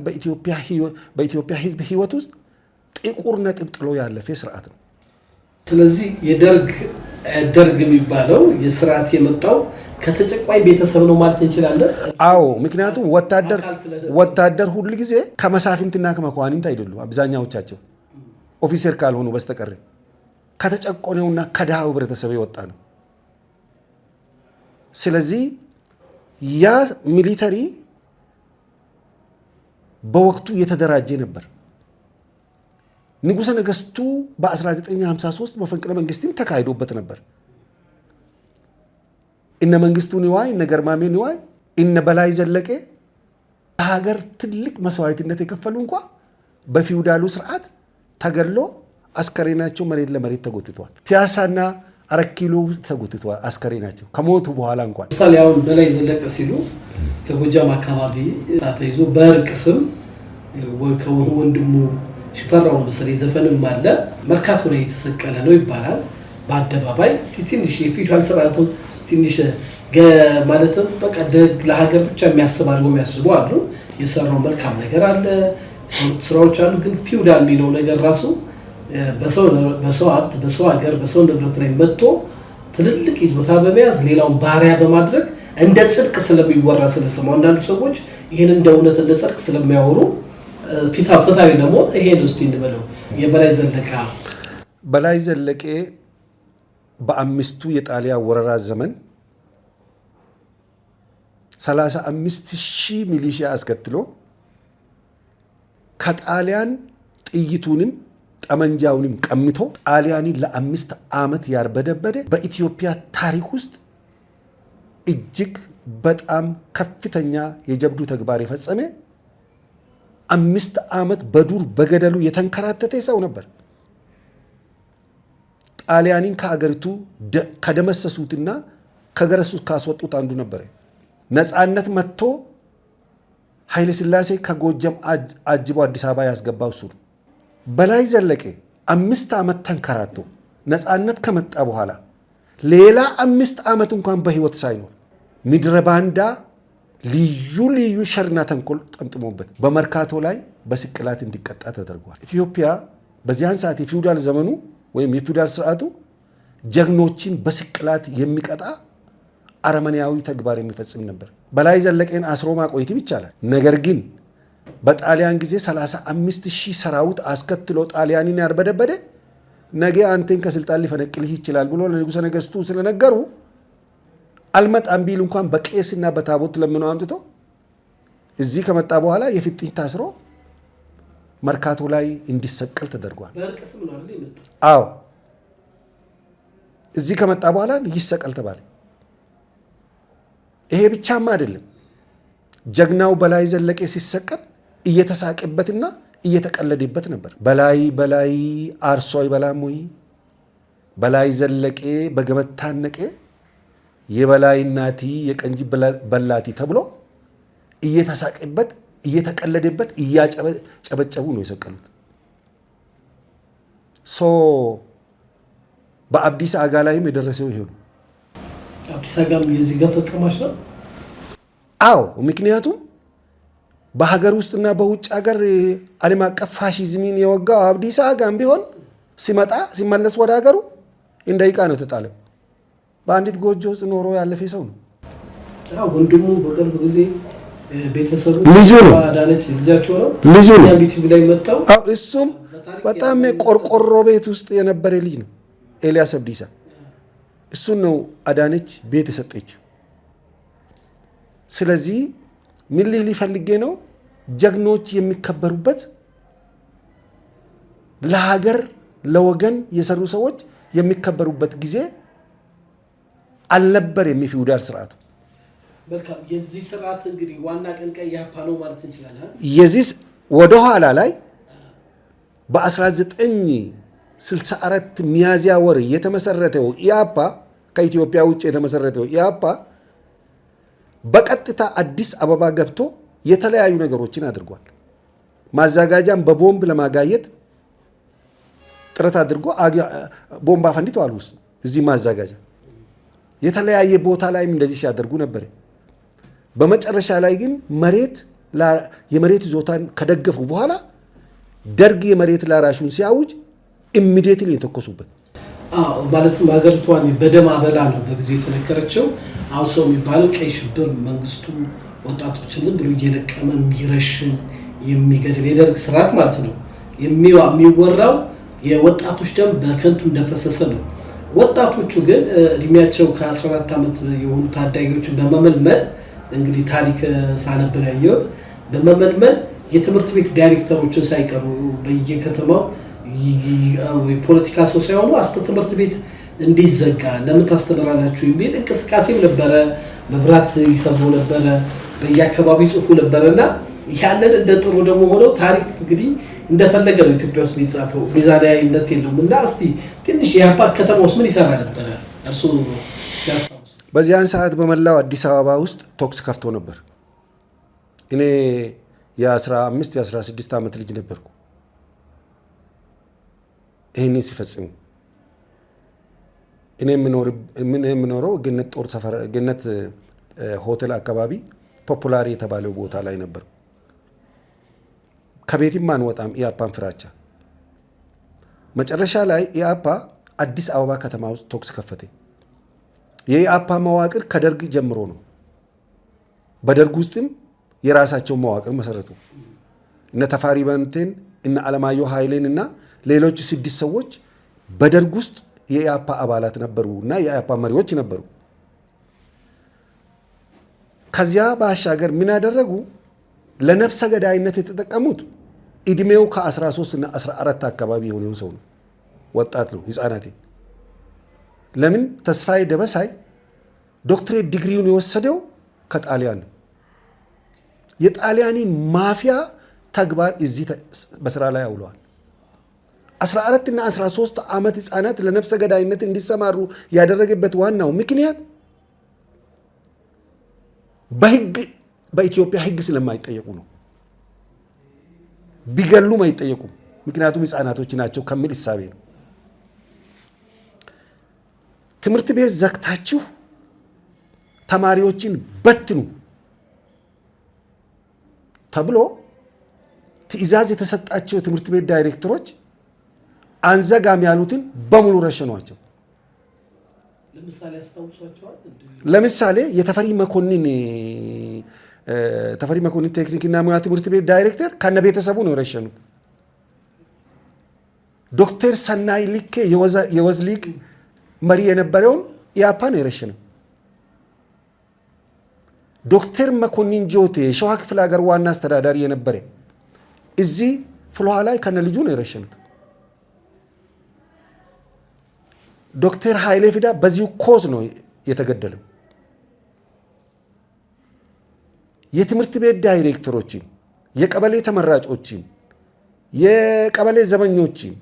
[SPEAKER 1] በኢትዮጵያ ሕዝብ ህይወት ውስጥ ጥቁር ነጥብ ጥሎ ያለፈ ስርዓት ነው። ስለዚህ
[SPEAKER 2] ደርግ የሚባለው የስርዓት የመጣው ከተጨቋኝ ቤተሰብ ነው ማለት እንችላለን።
[SPEAKER 1] አዎ፣ ምክንያቱም ወታደር ሁሉ ጊዜ ከመሳፍንትና ከመኳንንት አይደሉም። አብዛኛዎቻቸው ኦፊሰር ካልሆኑ በስተቀር ከተጨቆነውና ከድሃው ህብረተሰብ የወጣ ነው። ስለዚህ ያ ሚሊተሪ በወቅቱ የተደራጀ ነበር። ንጉሠ ነገሥቱ በ1953 መፈንቅለ መንግስትም ተካሂዶበት ነበር። እነ መንግስቱ ንዋይ፣ እነ ገርማሜ ንዋይ፣ እነ በላይ ዘለቀ ለሀገር ትልቅ መስዋዕትነት የከፈሉ እንኳ በፊውዳሉ ስርዓት ተገድሎ አስከሬናቸው መሬት ለመሬት ተጎትቷል። ፒያሳና 4 ኪሎ ውስጥ ተጎትቷል አስከሬናቸው ከሞቱ በኋላ እንኳን።
[SPEAKER 2] ምሳሌ አሁን በላይ ዘለቀ ሲሉ ከጎጃም አካባቢ ተይዞ በእርቅ ስም ወንድሙ ሽፈራው መሰለኝ ዘፈንም አለ መርካቶ ላይ የተሰቀለ ነው ይባላል በአደባባይ። ትንሽ የፊውዳል ስርዓቱ ትንሽ ማለትም በቃ ደግ ለሀገር ብቻ የሚያስብ አድርገው የሚያስቡ አሉ። የሰራው መልካም ነገር አለ፣ ስራዎች አሉ። ግን ፊውዳል የሚለው ነገር ራሱ በሰው ሀብት፣ በሰው ሀገር፣ በሰው ንብረት ላይ መጥቶ ትልልቅ ይዞታ በመያዝ ሌላውን ባሪያ በማድረግ እንደ ጽድቅ ስለሚወራ ስለሰማው አንዳንዱ ሰዎች ይህን እንደ እውነት እንደ ጽድቅ ስለሚያወሩ ፍትሃዊ ደግሞ ይሄን ውስጥ እንበለው
[SPEAKER 1] በላይ ዘለቀ በአምስቱ የጣሊያ ወረራ ዘመን 35,000 ሚሊሺያ አስከትሎ ከጣሊያን ጥይቱንም ጠመንጃውንም ቀምቶ ጣሊያንን ለ5 ዓመት ያርበደበደ በኢትዮጵያ ታሪክ ውስጥ እጅግ በጣም ከፍተኛ የጀብዱ ተግባር የፈጸመ 5 ዓመት በዱር በገደሉ የተንከራተተ ሰው ነበር። ጣሊያንን ከአገሪቱ ከደመሰሱትና ከገረሱት ካስወጡት አንዱ ነበር። ነፃነት መጥቶ ኃይለ ሥላሴ ከጎጃም አጅቦ አዲስ አበባ ያስገባው እሱ ነው። በላይ ዘለቀ 5 ዓመት ተንከራቶ ነፃነት ከመጣ በኋላ ሌላ 5 ዓመት እንኳን በህይወት ሳይኖር ምድረ ባንዳ ልዩ ሸርና ተንኮል ጠምጥሞበት በመርካቶ ላይ በስቅላት እንዲቀጣ ተደርጓል። ኢትዮጵያ በዚያን ሰዓት የፊውዳል ዘመኑ ወይም የፊውዳል ስርዓቱ ጀግኖችን በስቅላት የሚቀጣ አረመኔያዊ ተግባር የሚፈጽም ነበር። በላይ ዘለቀን አስሮ ማቆየትም ይቻላል። ነገር ግን በጣሊያን ጊዜ 35,000 ሰራዊት አስከትሎ ጣሊያንን ያርበደበደ ነገ አንተን ከስልጣን ሊፈነቅልህ ይችላል ብሎ ለንጉሠ ነገሥቱ ስለነገሩ አልመጣም ቢል እንኳን በቄስና በታቦት ለምኖ አምጥቶ እዚህ ከመጣ በኋላ የፍጥኝ ታስሮ መርካቶ ላይ እንዲሰቀል ተደርጓል። አዎ እዚህ ከመጣ በኋላ ይሰቀል ተባለ። ይሄ ብቻማ አይደለም። ጀግናው በላይ ዘለቀ ሲሰቀል እየተሳቀበትና እየተቀለደበት ነበር። በላይ አርሶ አይበላም ወይ? በላይ ዘለቀ በገመድ ታነቀ፣ የበላይ እናቲ የቀንጂ በላቲ ተብሎ እየተሳቀበት እየተቀለደበት እያጨበጨቡ ነው የሰቀሉት። በአብዲስ አጋ ላይም የደረሰው ይሄ ነው።
[SPEAKER 2] አብዲስ አጋም የዚህ ጋር ፈቀማሽ ነው።
[SPEAKER 1] አዎ፣ ምክንያቱም በሀገር ውስጥና በውጭ ሀገር ዓለም አቀፍ ፋሺዝምን የወጋው አብዲስ አጋም ቢሆን ሲመለስ ወደ ሀገሩ እንደ ዕቃ ነው የተጣለው። በአንዲት ጎጆ ውስጥ ኖሮ ያለፈ ሰው ነው።
[SPEAKER 2] ወንድሙ በቅርብ ጊዜ ቤተሰቡ
[SPEAKER 1] ልጁ ነው
[SPEAKER 2] አዳነች ልጃቸው ነው
[SPEAKER 1] ልጁ ነው
[SPEAKER 2] ዩቲዩብ ላይ መጣው።
[SPEAKER 1] እሱም በጣም ቆርቆሮ ቤት ውስጥ የነበረ ልጅ ነው ኤልያስ አብዲሳ። እሱን ነው አዳነች ቤት የሰጠችው። ስለዚህ ምን ሊፈልጌ ነው? ጀግኖች የሚከበሩበት ለሀገር ለወገን የሰሩ ሰዎች የሚከበሩበት ጊዜ አልነበር የሚፊውዳል ስርዓቱ።
[SPEAKER 2] መልካም። የዚህ ስርዓት እንግዲህ ዋና ቀንቃይ ኢህአፓ ነው ማለት እንችላለን።
[SPEAKER 1] የዚህ ወደ ኋላ ላይ በ1964 ሚያዝያ ወር የተመሰረተው ኢህአፓ ከኢትዮጵያ ውጭ የተመሰረተው ኢህአፓ በቀጥታ አዲስ አበባ ገብቶ የተለያዩ ነገሮችን አድርጓል። ማዘጋጃን በቦምብ ለማጋየት ጥረት አድርጎ ቦምብ አፈንድተዋል ውስጡ እዚህ ማዘጋጃ የተለያየ ቦታ ላይም እንደዚህ ሲያደርጉ ነበር። በመጨረሻ ላይ ግን የመሬት ይዞታን ከደገፉ በኋላ ደርግ የመሬት ላራሹን ሲያውጅ ኢሚዲየትሊ የተኮሱበት።
[SPEAKER 2] ማለትም ሀገሪቷን በደም አበላ ነው በጊዜው የተነገረችው። አሁን ሰው የሚባለው ቀይ ሽብር መንግስቱ ወጣቶችን ዝም ብሎ እየለቀመ የሚረሽን የሚገድል የደርግ ስርዓት ማለት ነው። የሚወራው የወጣቶች ደም በከንቱ እንደፈሰሰ ነው። ወጣቶቹ ግን እድሜያቸው ከ14 ዓመት የሆኑ ታዳጊዎችን በመመልመል እንግዲህ ታሪክ ሳነብር ያየሁት በመመልመል የትምህርት ቤት ዳይሬክተሮችን ሳይቀሩ በየከተማው የፖለቲካ ሰው ሳይሆኑ ትምህርት ቤት እንዲዘጋ ለምን ታስተምራላችሁ የሚል እንቅስቃሴም ነበረ። መብራት ይሰሩ ነበረ፣ በየአካባቢው ጽፉ ነበረና ያንን እንደ ጥሩ ደግሞ ሆነው ታሪክ እንግዲህ እንደፈለገ ነው ኢትዮጵያ ውስጥ የሚጻፈው፣ ሚዛናዊነት የለውም። እና እስቲ ትንሽ የኢህአፓ ከተማ ውስጥ ምን ይሰራ ነበረ እርሱ ሲያስታውሱ?
[SPEAKER 1] በዚያን ሰዓት በመላው አዲስ አበባ ውስጥ ቶክስ ከፍቶ ነበር። እኔ የ15 የ16 ዓመት ልጅ ነበርኩ ይህንን ሲፈጽሙ። እኔ የምኖረው ገነት ሆቴል አካባቢ ፖፑላር የተባለው ቦታ ላይ ነበር። ከቤትም አንወጣም ኢያፓን ፍራቻ። መጨረሻ ላይ ኢያፓ አዲስ አበባ ከተማ ውስጥ ቶክስ ከፈተ። የኢያፓ መዋቅር ከደርግ ጀምሮ ነው። በደርግ ውስጥም የራሳቸው መዋቅር መሰረቱ። እነ ተፋሪ በንቴን እነ አለማየሁ ኃይሌን እና ሌሎች 6 ሰዎች በደርግ ውስጥ የኢያፓ አባላት ነበሩ እና የኢያፓ መሪዎች ነበሩ። ከዚያ ባሻገር ምን ያደረጉ? ለነፍሰ ገዳይነት የተጠቀሙት እድሜው ከ13 እና 14 አካባቢ የሆነውን ሰው ነው። ወጣት ነው፣ ህፃናትን። ለምን? ተስፋዬ ደበሳይ ዶክትሬት ዲግሪውን የወሰደው ከጣሊያን ነው። የጣሊያንን ማፊያ ተግባር እዚህ በስራ ላይ አውለዋል። 14 እና 13 ዓመት ህፃናት ለነፍሰ ገዳይነት እንዲሰማሩ ያደረገበት ዋናው ምክንያት በኢትዮጵያ ህግ ስለማይጠየቁ ነው። ቢገሉም አይጠየቁም፣ ምክንያቱም ህፃናቶች ናቸው ከሚል እሳቤ ነው። ትምህርት ቤት ዘግታችሁ ተማሪዎችን በትኑ ተብሎ ትዕዛዝ የተሰጣቸው ትምህርት ቤት ዳይሬክተሮች አንዘጋም ያሉትን በሙሉ ረሸኗቸው። ለምሳሌ የተፈሪ መኮንን ቴክኒክና ሙያ ትምህርት ቤት ዳይሬክተር ከነ ቤተሰቡ ነው የረሸኑት። ዶክተር ሰናይ ልኬ የወዝ ሊግ መሪ የነበረውን ኢያፓ ነው የረሸነው። ዶክተር መኮንን ጆቴ የሸዋ ክፍለ ሀገር ዋና አስተዳዳሪ የነበረ እዚህ ፍልውሃ ላይ ከነ ልጁ ነው የረሸኑት። ዶክተር ኃይሌ ፊዳ በዚሁ ኮዝ ነው የተገደለው። የትምህርት ቤት ዳይሬክተሮችን፣ የቀበሌ ተመራጮችን፣ የቀበሌ ዘበኞችን፣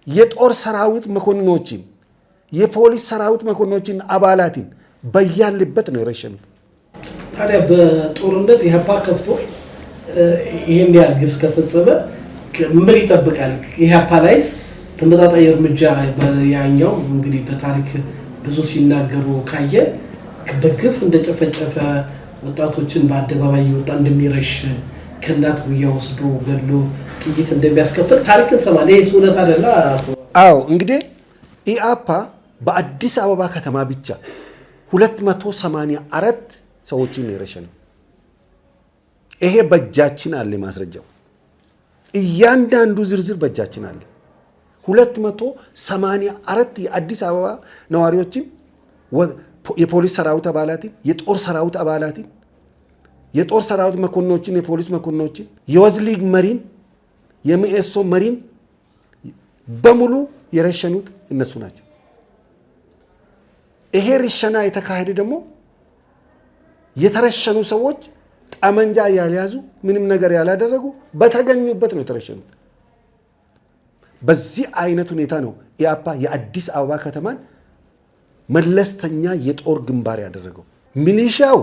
[SPEAKER 1] የጦር ሰራዊት መኮንኖችን፣ የፖሊስ ሰራዊት መኮንኖችን አባላትን በያለበት ነው የረሸኑት።
[SPEAKER 2] ታዲያ በጦርነት ኢህአፓ ከፍቶ ይሄን ያህል ግፍ ከፈጸመ ምን ይጠብቃል? ኢህአፓ ላይስ ተመጣጣኝ እርምጃ ያኛው እንግዲህ በታሪክ ብዙ ሲናገሩ ካየ በግፍ እንደጨፈጨፈ ወጣቶችን በአደባባይ እየወጣ እንደሚረሽን ከእናት ጉያ ወስዶ ገድሎ ጥይት እንደሚያስከፍል ታሪክ እንሰማለን። ይሄ እውነት አይደለ?
[SPEAKER 1] አዎ፣ እንግዲህ ኢያፓ በአዲስ አበባ ከተማ ብቻ 284 ሰዎችን ነው የረሸነው። ይሄ በእጃችን አለ ማስረጃው። እያንዳንዱ ዝርዝር በእጃችን አለ። 284 የአዲስ አበባ ነዋሪዎችን፣ የፖሊስ ሰራዊት አባላትን፣ የጦር ሰራዊት አባላትን፣ የጦር ሰራዊት መኮንኖችን፣ የፖሊስ መኮንኖችን፣ የወዝ ሊግ መሪን፣ የመኢሶ መሪን በሙሉ የረሸኑት እነሱ ናቸው። ይሄ ርሸና የተካሄደ ደግሞ የተረሸኑ ሰዎች ጠመንጃ ያልያዙ ምንም ነገር ያላደረጉ በተገኙበት ነው የተረሸኑት። በዚህ አይነት ሁኔታ ነው ኢያፓ የአዲስ አበባ ከተማን መለስተኛ የጦር ግንባር ያደረገው። ሚሊሻው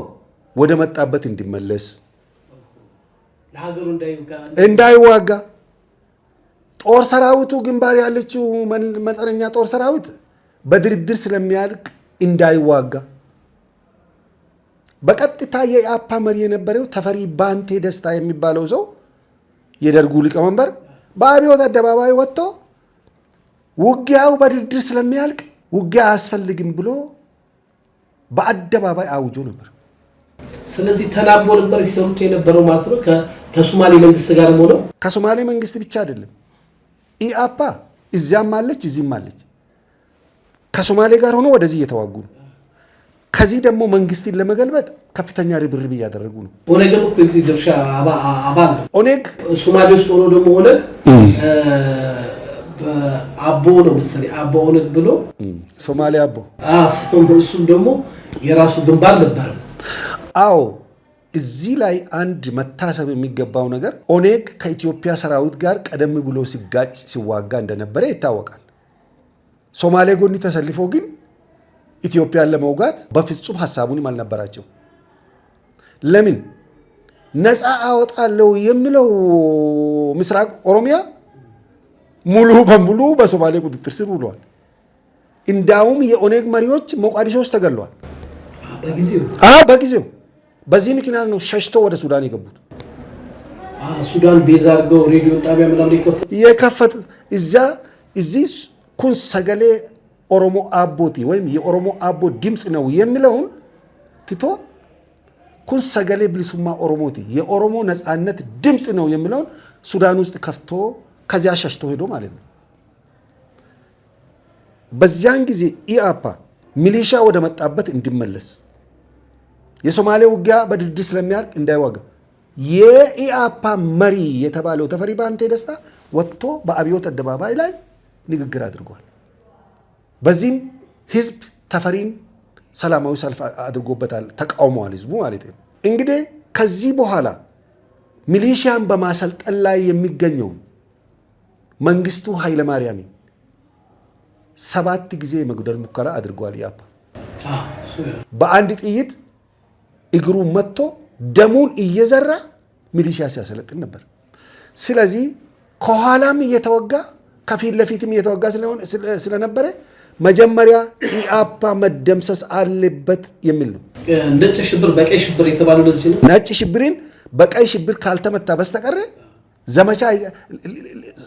[SPEAKER 1] ወደ መጣበት እንዲመለስ
[SPEAKER 2] ለሀገሩ
[SPEAKER 1] እንዳይዋጋ ጦር ሰራዊቱ ግንባር ያለችው መጠነኛ ጦር ሰራዊት በድርድር ስለሚያልቅ እንዳይዋጋ በቀጥታ የኢአፓ መሪ የነበረው ተፈሪ ባንቴ ደስታ የሚባለው ሰው የደርጉ ሊቀመንበር በአብዮት አደባባይ ወጥቶ ውጊያው በድርድር ስለሚያልቅ ውጊያ አያስፈልግም ብሎ በአደባባይ አውጆ ነበር።
[SPEAKER 2] ስለዚህ ተናቦ ነበር ሲሰሩት የነበረው ማለት ነው። ከሶማሌ መንግስት ጋር ሆነው
[SPEAKER 1] ከሶማሌ መንግስት ብቻ አይደለም ኢአፓ እዚያም አለች እዚህም አለች። ከሶማሌ ጋር ሆኖ ወደዚህ እየተዋጉ ነው። ከዚህ ደግሞ መንግስትን ለመገልበጥ ከፍተኛ ርብርብ እያደረጉ ነው።
[SPEAKER 2] ኦነግም እኮ እዚህ ድርሻ አባል ነው።
[SPEAKER 1] ኦነግ
[SPEAKER 2] ሶማሌ ውስጥ ሆኖ ደግሞ ኦነግ በአቦ ነው መሰለኝ አቦ ኦነግ ብሎ
[SPEAKER 1] ሶማሌ አቦ
[SPEAKER 2] እሱም ደግሞ የራሱ ግንባር ነበር።
[SPEAKER 1] አዎ እዚህ ላይ አንድ መታሰብ የሚገባው ነገር ኦነግ ከኢትዮጵያ ሰራዊት ጋር ቀደም ብሎ ሲጋጭ ሲዋጋ እንደነበረ ይታወቃል። ሶማሌ ጎን ተሰልፎ ግን ኢትዮጵያን ለመውጋት በፍጹም ሐሳቡንም አልነበራቸው። ለምን ነፃ አወጣለሁ የሚለው ምስራቅ ኦሮሚያ ሙሉ በሙሉ በሶማሌ ቁጥጥር ስር ውሏል። እንዳውም የኦነግ መሪዎች ሞቃዲሾ ውስጥ ተገለዋል በጊዜው። በዚህ ምክንያት ነው ሸሽቶ ወደ ሱዳን የገቡት።
[SPEAKER 2] ሱዳን ቤዛ አድርገው ሬዲዮ ጣቢያ ምናምን
[SPEAKER 1] የከፈት እዚህ ኩን ሰገሌ ኦሮሞ አቦቲ ወይም የኦሮሞ አቦ ድምፅ ነው የሚለውን ትቶ ኩን ሰገሌ ብልሱማ ኦሮሞቲ የኦሮሞ ነፃነት ድምፅ ነው የሚለውን ሱዳን ውስጥ ከፍቶ ከዚያ ሸሽቶ ሄዶ ማለት ነው። በዚያን ጊዜ ኢአፓ ሚሊሻ ወደ መጣበት እንዲመለስ የሶማሌ ውጊያ በድርድር ስለሚያልቅ እንዳይዋጋ የኢአፓ መሪ የተባለው ተፈሪ ባንቴ ደስታ ወጥቶ በአብዮት አደባባይ ላይ ንግግር አድርጓል። በዚህም ህዝብ ተፈሪን ሰላማዊ ሰልፍ አድርጎበታል፣ ተቃውሟል ህዝቡ ማለት ነው። እንግዲህ ከዚህ በኋላ ሚሊሻን በማሰልጠን ላይ የሚገኘው መንግስቱ ኃይለማርያምን 7 ጊዜ መግደል ሙከራ አድርጓል። ኢአፓ በአንድ ጥይት እግሩ መጥቶ ደሙን እየዘራ ሚሊሻ ሲያሰለጥን ነበር። ስለዚህ ከኋላም እየተወጋ ከፊት ለፊትም እየተወጋ ስለነበረ መጀመሪያ ኢአፓ መደምሰስ አለበት የሚል ነው።
[SPEAKER 2] ነጭ ሽብር በቀይ ሽብር የተባለው ለዚህ ነው።
[SPEAKER 1] ነጭ ሽብርን በቀይ ሽብር ካልተመታ በስተቀር ዘመቻ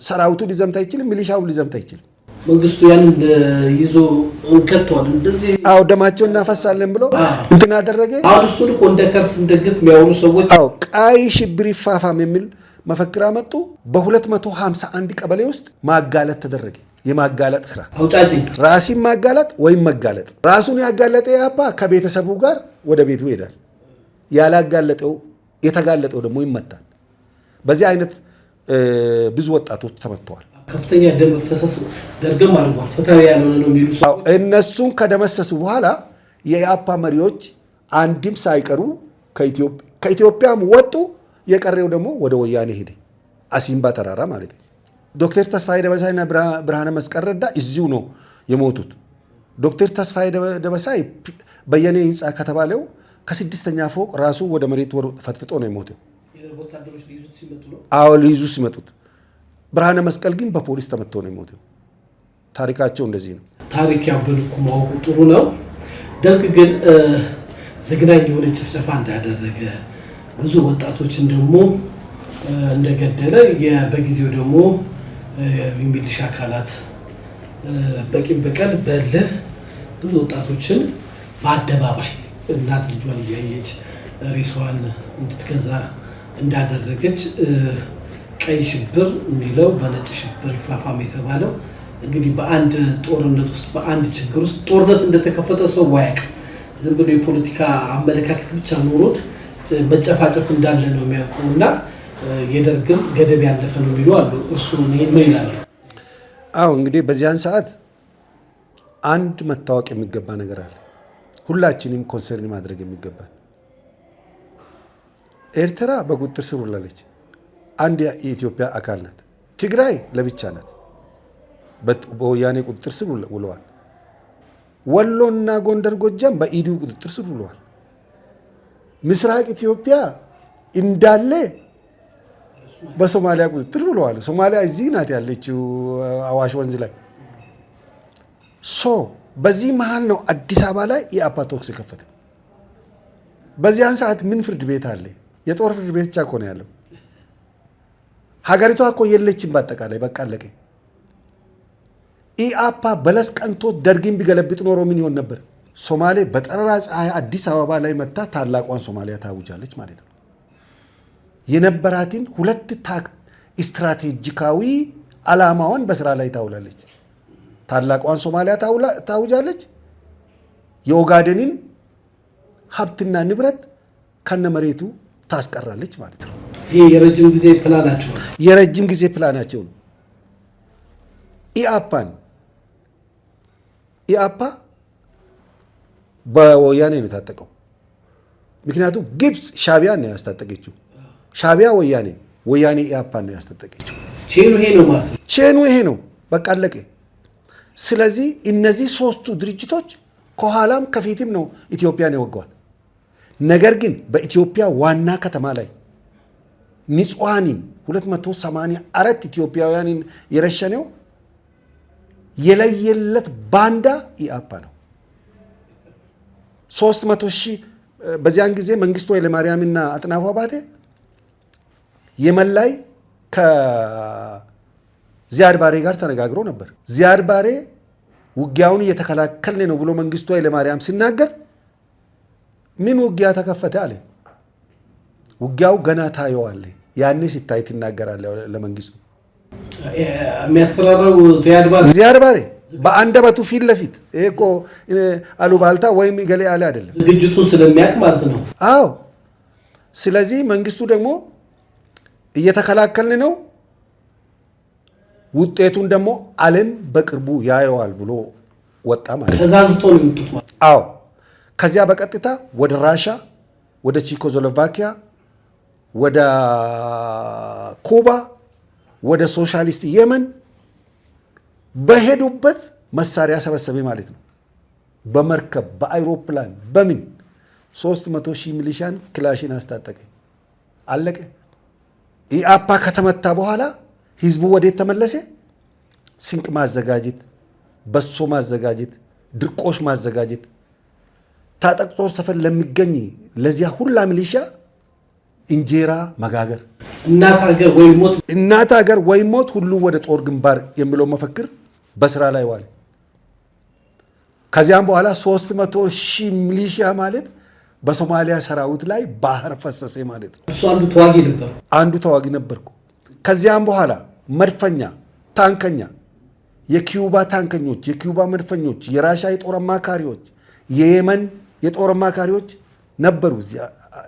[SPEAKER 1] ሰራዊቱ ሊዘምት አይችልም፣ ሚሊሻው ሊዘምት አይችልም።
[SPEAKER 2] መንግስቱ ያንን ይዞ እንከተዋል እንደዚህ
[SPEAKER 1] ደማቸውን እናፈሳለን ብሎ እንትን አደረገ።
[SPEAKER 2] እሱን እኮ እንደ ከርስ እንደግፍ የሚያወሩ ሰዎች
[SPEAKER 1] ቀይ ሽብር ይፋፋም የሚል መፈክር አመጡ። በ251 ቀበሌ ውስጥ ማጋለጥ ተደረገ። የማጋለጥ ስራ
[SPEAKER 2] አውጫጭ
[SPEAKER 1] ራሲን ማጋለጥ ወይም መጋለጥ። ራሱን ያጋለጠ ኢአፓ ከቤተሰቡ ጋር ወደ ቤቱ ይሄዳል። ያላጋለጠው የተጋለጠው ደግሞ ይመታል። በዚህ አይነት ብዙ ወጣቶች ተመተዋል።
[SPEAKER 2] ከፍተኛ ደም ፈሰስ ደርገም አድርጓል። ፍትሃዊ ያልሆነ ነው የሚሉ ሰዎች
[SPEAKER 1] እነሱን ከደመሰሱ በኋላ የኢአፓ መሪዎች አንድም ሳይቀሩ ከኢትዮጵያም ወጡ። የቀረው ደግሞ ወደ ወያኔ ሄደ። አሲምባ ተራራ ማለት ነው። ዶክተር ተስፋዬ ደበሳይና ብርሃነ መስቀል ረዳ እዚሁ ነው የሞቱት። ዶክተር ተስፋዬ ደበሳይ በየኔ ህንፃ ከተባለው ከ6ኛ ፎቅ ራሱ ወደ መሬት ፈትፍጦ ነው የሞተው። ሊይዙ ሲመጡት። ብርሃነ መስቀል ግን በፖሊስ ተመቶ ነው የሞተው። ታሪካቸው እንደዚህ ነው።
[SPEAKER 2] ታሪክ ያበልኩ ማወቁ ጥሩ ነው። ደርግ ግን ዘግናኝ የሆነ ጭፍጨፋ እንዳደረገ ብዙ ወጣቶችን ደግሞ እንደገደለ በጊዜው ደግሞ የሚሊሻ አካላት በቂም በቀል በልህ ብዙ ወጣቶችን በአደባባይ እናት ልጇን እያየች ሬሷን እንድትገዛ እንዳደረገች ቀይ ሽብር የሚለው በነጭ ሽብር ይፋፋም የተባለው እንግዲህ በአንድ ጦርነት ውስጥ በአንድ ችግር ውስጥ ጦርነት እንደተከፈተ ሰው ዋያቅ ዝም ብሎ የፖለቲካ አመለካከት ብቻ ኖሮት መጨፋጨፍ እንዳለ ነው የሚያውቁና የደርግም ገደብ ያለፈ ነው የሚሉ አሉ። እርሱ ምን ይላሉ?
[SPEAKER 1] እንግዲህ በዚያን ሰዓት አንድ መታወቅ የሚገባ ነገር አለ። ሁላችንም ኮንሰርን ማድረግ የሚገባል። ኤርትራ በቁጥጥር ስር ውላለች። አንድ የኢትዮጵያ አካል ናት። ትግራይ ለብቻ ናት፣ በወያኔ ቁጥጥር ስር ውለዋል። ወሎና ጎንደር፣ ጎጃም በኢዲዩ ቁጥጥር ስር ውለዋል። ምስራቅ ኢትዮጵያ እንዳለ በሶማሊያ ቁጥጥር ብለዋል። ሶማሊያ እዚህ ናት ያለችው አዋሽ ወንዝ ላይ። በዚህ መሀል ነው አዲስ አበባ ላይ የአፓ ቶክስ የከፈተ። በዚያን ሰዓት ምን ፍርድ ቤት አለ? የጦር ፍርድ ቤት ብቻ እኮ ነው ያለው። ሀገሪቷ እኮ የለችም በአጠቃላይ። በቃ አለቀ። ኢአፓ በለስ ቀንቶ ደርግን ቢገለብጥ ኖሮ ምን ይሆን ነበር? ሶማሌ በጠራራ ፀሐይ አዲስ አበባ ላይ መታ ታላቋን ሶማሊያ ታውጃለች ማለት ነው። የነበራትን ሁለት ስትራቴጂካዊ ዓላማዋን በስራ ላይ ታውላለች። ታላቋን ሶማሊያ ታውጃለች። የኦጋዴንን ሀብትና ንብረት ከነመሬቱ ታስቀራለች ማለት ነው።
[SPEAKER 2] ይሄ የረጅም ጊዜ ፕላናቸው
[SPEAKER 1] የረጅም ጊዜ ፕላናቸው ነው። ኢአፓ በወያኔ ነው የታጠቀው። ምክንያቱም ግብፅ ሻቢያን ነው ያስታጠቀችው። ሻቢያ ወያኔ ኢአፓን ነው ያስታጠቀችው።
[SPEAKER 2] ቼኑ ይሄ ነው ማለት ነው።
[SPEAKER 1] ቼኑ ይሄ ነው። በቃ አለቀ። ስለዚህ እነዚህ ሶስቱ ድርጅቶች ከኋላም ከፊትም ነው ኢትዮጵያን የወጓት። ነገር ግን በኢትዮጵያ ዋና ከተማ ላይ ንጹሃንን 284 ኢትዮጵያውያንን የረሸነው የለየለት ባንዳ ኢአፓ ነው። 300,000 በዚያን ጊዜ መንግስቱ ኃይለማርያምና አጥናፉ አባቴ የመን ላይ ከዚያድ ባሬ ጋር ተነጋግሮ ነበር። ዚያድ ባሬ ውጊያውን እየተከላከልን ነው ብሎ መንግስቱ ኃይለማርያም ሲናገር ምን ውጊያ ተከፈተ አለ። ውጊያው ገና ታየዋለ፣ ያኔ ሲታይ ትናገራለህ ለመንግስቱ።
[SPEAKER 2] የሚያስፈራራው ዚያድ ባሬ
[SPEAKER 1] በአንደበቱ ፊት ለፊት ይሄ እኮ አሉባልታ ወይም ገሌ አለ አይደለም፣
[SPEAKER 2] ዝግጅቱን ስለሚያውቅ ማለት ነው።
[SPEAKER 1] አዎ። ስለዚህ መንግስቱ ደግሞ እየተከላከልን ነው፣ ውጤቱን ደግሞ ዓለም በቅርቡ ያየዋል ብሎ ወጣ ማለት ነው።
[SPEAKER 2] ተዛዝቶ ነው የወጡት ማለት።
[SPEAKER 1] አዎ። ከዚያ በቀጥታ ወደ ራሻ፣ ወደ ቼኮስሎቫኪያ፣ ወደ ኩባ፣ ወደ ሶሻሊስት የመን በሄዱበት መሳሪያ ሰበሰበ ማለት ነው። በመርከብ በአይሮፕላን በምን 300,000 ሚሊሻን ክላሽን አስታጠቀ። አለቀ። ኢአፓ ከተመታ በኋላ ህዝቡ ወዴት ተመለሰ? ስንቅ ማዘጋጀት፣ በሶ ማዘጋጀት፣ ድርቆሽ ማዘጋጀት፣ ታጠቅጦ ሰፈር ለሚገኝ ለዚያ ሁላ ሚሊሻ እንጀራ መጋገር፣ እናት ሀገር ወይም ሞት ሁሉ ወደ ጦር ግንባር የሚለው መፈክር በስራ ላይ ዋለ። ከዚያም በኋላ 300,000 ሚሊሻ ማለት በሶማሊያ ሰራዊት ላይ ባህር ፈሰሰ ማለት ነው።
[SPEAKER 2] እሱ አንዱ ተዋጊ ነበርኩ። ከዚያም በኋላ መድፈኛ፣ ታንከኛ፣ የኪዩባ ታንከኞች፣ የኪዩባ መድፈኞች፣ የራሻ የጦር አማካሪዎች፣ የየመን የጦር አማካሪዎች ነበሩ እዚያ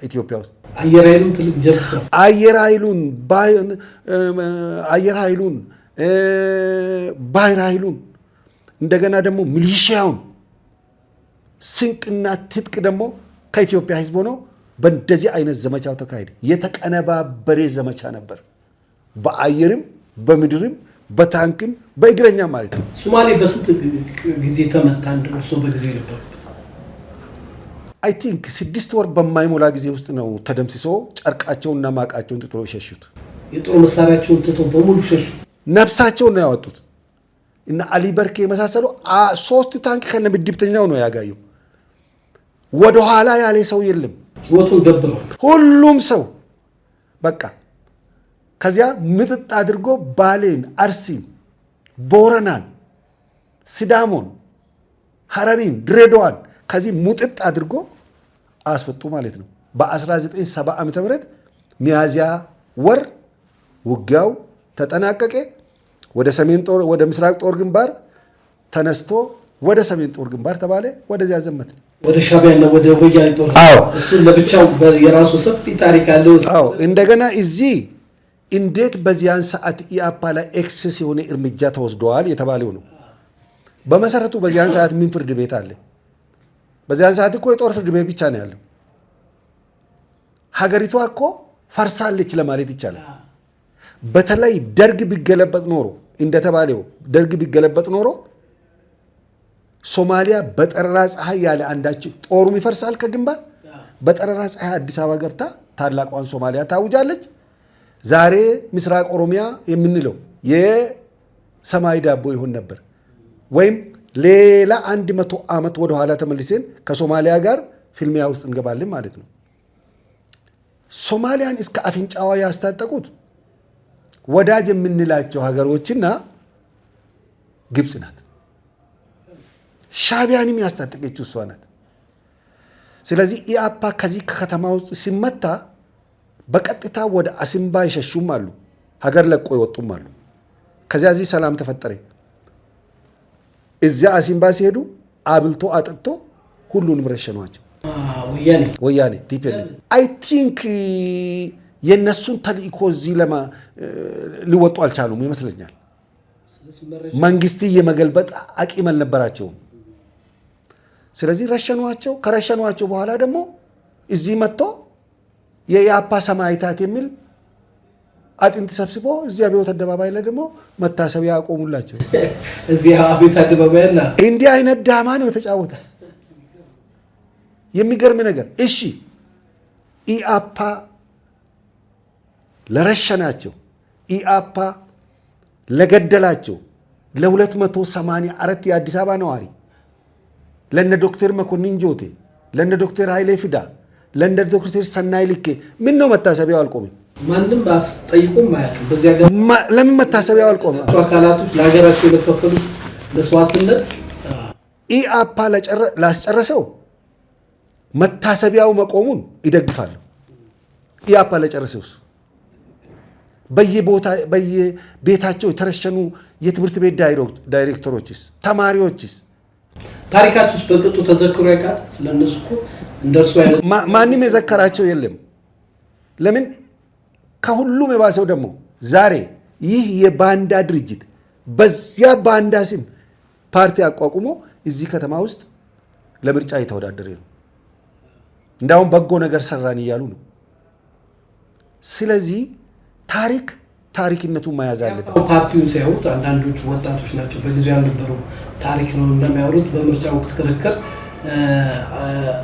[SPEAKER 2] ኢትዮጵያ ውስጥ። አየር ኃይሉን ትልቅ ጀብስ ነው።
[SPEAKER 1] አየር ኃይሉን ባህር ኃይሉን እንደገና ደግሞ ሚሊሺያውን ስንቅና ትጥቅ ደግሞ ከኢትዮጵያ ህዝብ ሆኖ በእንደዚህ አይነት ዘመቻው ተካሄደ። የተቀነባበረ ዘመቻ ነበር። በአየርም በምድርም በታንክም በእግረኛ ማለት ነው።
[SPEAKER 2] ሶማሌ በስንት ጊዜ ተመታ? እንደው እርሶ በጊዜው ነበር?
[SPEAKER 1] አይ ቲንክ 6 ወር በማይሞላ ጊዜ ውስጥ ነው ተደምስሶ ጨርቃቸውንና ማቃቸውን ትቶ የሸሹት።
[SPEAKER 2] የጦር መሳሪያቸውን ትቶ በሙሉ ሸሹ።
[SPEAKER 1] ነፍሳቸውን ነው ያወጡት። እና አሊ በርኬ የመሳሰሉ 3 ታንክ ከነ ምድብተኛው ነው ያጋየው። ወደ ኋላ ያለ ሰው የለም።
[SPEAKER 2] ህይወቱን ገብሯል
[SPEAKER 1] ሁሉም ሰው በቃ። ከዚያ ምጥጥ አድርጎ ባሌን፣ አርሲን፣ ቦረናን፣ ሲዳሞን፣ ሐረሪን፣ ድሬዳዋን ከዚህ ሙጥጥ አድርጎ አስወጡ ማለት ነው። በ1970 ዓመተ ምህረት ሚያዚያ ወር ውጊያው ተጠናቀቀ። ወደ ምስራቅ ጦር ግንባር ተነስቶ ወደ ሰሜን ጦር ግንባር ተባለ። ወደዚያ ዘመት
[SPEAKER 2] ወደ ሻቢያና ወደ ወያኔ ጦር።
[SPEAKER 1] አዎ፣
[SPEAKER 2] እሱ ለብቻው የራሱ ሰፊ ታሪክ አለው።
[SPEAKER 1] አዎ። እንደገና እዚህ እንዴት በዚያን ሰዓት ኢአፓ ላይ ኤክሰስ የሆነ እርምጃ ተወስደዋል የተባለው ነው። በመሰረቱ በዚያን ሰዓት ምን ፍርድ ቤት አለ? በዚያን ሰዓት እኮ የጦር ፍርድ ቤት ብቻ ነው ያለው። ሀገሪቷ እኮ ፈርሳለች ለማለት ይቻላል። በተለይ ደርግ ቢገለበጥ ኖሮ እንደተባለው ደርግ ቢገለበጥ ኖሮ ሶማሊያ በጠራራ ፀሐይ ያለ አንዳች ጦሩም ይፈርሳል ከግንባር በጠራራ ፀሐይ አዲስ አበባ ገብታ ታላቋን ሶማሊያ ታውጃለች። ዛሬ ምስራቅ ኦሮሚያ የምንለው የሰማይ ዳቦ ይሆን ነበር። ወይም ሌላ 100 ዓመት ወደ ኋላ ተመልሰን ከሶማሊያ ጋር ፍልሚያ ውስጥ እንገባለን ማለት ነው። ሶማሊያን እስከ አፍንጫዋ ያስታጠቁት ወዳጅ የምንላቸው ሀገሮችና ግብፅ ናት። ሻቢያንም ያስታጠቀችው እሷ ናት። ስለዚህ ኢያፓ ከዚህ ከከተማ ውስጥ ሲመታ በቀጥታ ወደ አሲምባ ይሸሹም አሉ፣ ሀገር ለቆ ይወጡም አሉ። ከዚያ እዚህ ሰላም ተፈጠረ። እዚያ አሲምባ ሲሄዱ አብልቶ አጠጥቶ ሁሉንም ረሸኗቸው። ወያኔ ቲፒኤልኤፍ አይ ቲንክ የነሱን ተልእኮ እዚህ ሊወጡ አልቻሉም ይመስለኛል። መንግስት የመገልበጥ አቂም አልነበራቸውም። ስለዚህ ረሸኗቸው። ከረሸኗቸው በኋላ ደግሞ እዚህ መጥቶ የኢያፓ ሰማዕታት የሚል አጥንት ሰብስቦ እዚህ አብዮት አደባባይ ላይ ደግሞ መታሰቢያ ያቆሙላቸው።
[SPEAKER 2] እዚህ አብዮት አደባባይ ላይ
[SPEAKER 1] እንዲህ አይነት ዳማ ነው የተጫወተ። የሚገርም ነገር። እሺ ኢያፓ ለረሸናቸው፣ ኢያፓ ለገደላቸው ለ284 የአዲስ አበባ ነዋሪ ለነ ዶክተር መኮንን ጆቴ፣ ለነ ዶክተር ኃይሌ ፊዳ፣ ለነ ዶክተር ሰናይ ልኬ ምን ነው መታሰቢያው አልቆመም?
[SPEAKER 2] ማንም ባስጠይቁም አያውቅም። በዚያ ጋር
[SPEAKER 1] ለምን መታሰቢያው አልቆመም?
[SPEAKER 2] አካላቶች ለሀገራቸው ለከፈሉት መስዋዕትነት
[SPEAKER 1] ኢያፓ ላስጨረሰው መታሰቢያው መቆሙን ይደግፋሉ። ኢያፓ ለጨረሰውስ በየቤታቸው የተረሸኑ የትምህርት ቤት ዳይሬክተሮችስ ተማሪዎችስ
[SPEAKER 2] ታሪካቸው ውስጥ በቅጡ ተዘክሮ ያውቃል? ስለነሱ እኮ እንደርሱ አይነት
[SPEAKER 1] ማንም የዘከራቸው የለም። ለምን? ከሁሉም የባሰው ደግሞ ዛሬ ይህ የባንዳ ድርጅት በዚያ ባንዳ ስም ፓርቲ አቋቁሞ እዚህ ከተማ ውስጥ ለምርጫ የተወዳደረ ነው። እንዳውም በጎ ነገር ሰራን እያሉ ነው። ስለዚህ ታሪክነቱን መያዝ አለበት።
[SPEAKER 2] ፓርቲውን ሳይሆን አንዳንዶቹ ወጣቶች ናቸው በጊዜው ያልነበሩ ታሪክ ነው እንደሚያወሩት። በምርጫ ወቅት ክርክር